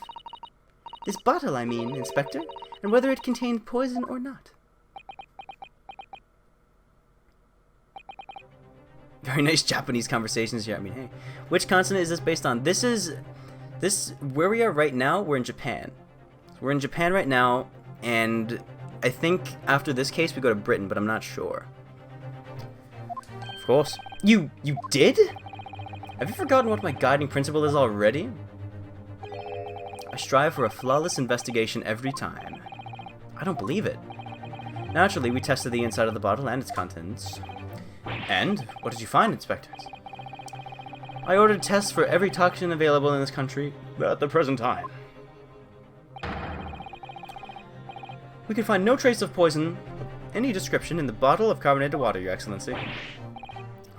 This bottle, I mean, Inspector, and whether it contained poison or not. Very nice Japanese conversations here. I mean, hey. Which continent is this based on? Where we are right now, we're in Japan. So we're in Japan right now, and I think after this case we go to Britain, but I'm not sure. Of course. You did? Have you forgotten what my guiding principle is already? I strive for a flawless investigation every time. I don't believe it. Naturally, we tested the inside of the bottle and its contents. And what did you find, inspectors? I ordered tests for every toxin available in this country at the present time. We could find no trace of poison of any description in the bottle of carbonated water, Your Excellency.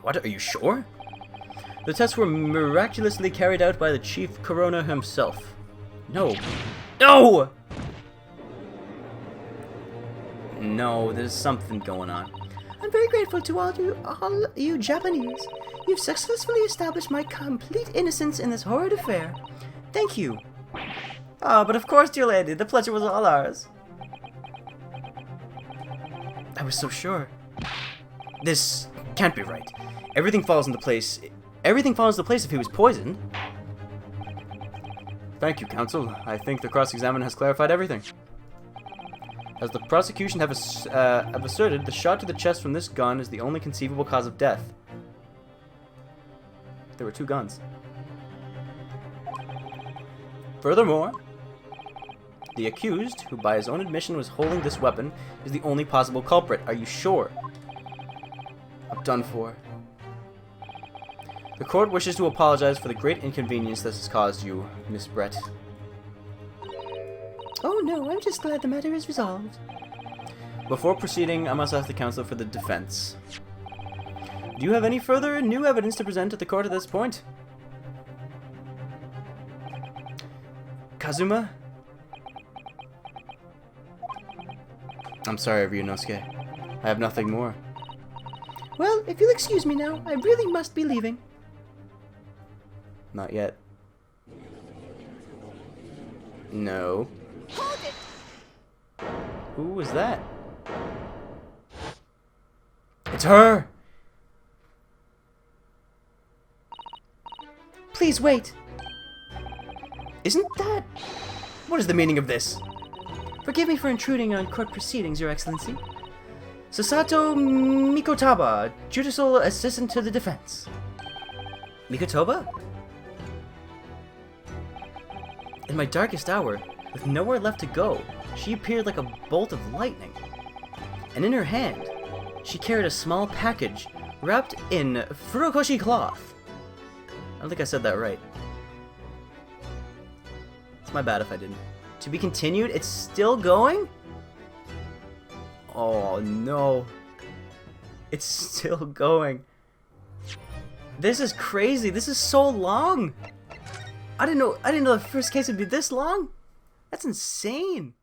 What, are you sure? The tests were miraculously carried out by the chief coroner himself. No. No! No, there's something going on. I'm very grateful to all you Japanese. You've successfully established my complete innocence in this horrid affair. Thank you. Ah, but of course, dear lady, the pleasure was all ours. I was so sure. This can't be right. Everything falls into place. Everything falls into place if he was poisoned. Thank you, counsel. I think the cross-examiner has clarified everything. As the prosecution have asserted, the shot to the chest from this gun is the only conceivable cause of death. There were 2 guns. Furthermore, the accused, who by his own admission was holding this weapon, is the only possible culprit. Are you sure? I'm done for. The court wishes to apologize for the great inconvenience this has caused you, Miss Brett. Oh no, I'm just glad the matter is resolved. Before proceeding, I must ask the counsel for the defense. Do you have any further new evidence to present to the court at this point? Kazuma? I'm sorry, Ryunosuke. I have nothing more. Well, if you'll excuse me now, I really must be leaving. Not yet. No. Hold it! Who was that? It's her! Please wait. Isn't that... What is the meaning of this? Forgive me for intruding on court proceedings, Your Excellency. Sasato Mikotaba, judicial assistant to the defense. Mikotoba? In my darkest hour, with nowhere left to go, she appeared like a bolt of lightning. And in her hand, she carried a small package wrapped in furokoshi cloth. I don't think I said that right. It's my bad if I didn't. To be continued? It's still going? Oh no. It's still going. This is crazy. This is so long. I didn't know the first case would be this long. That's insane.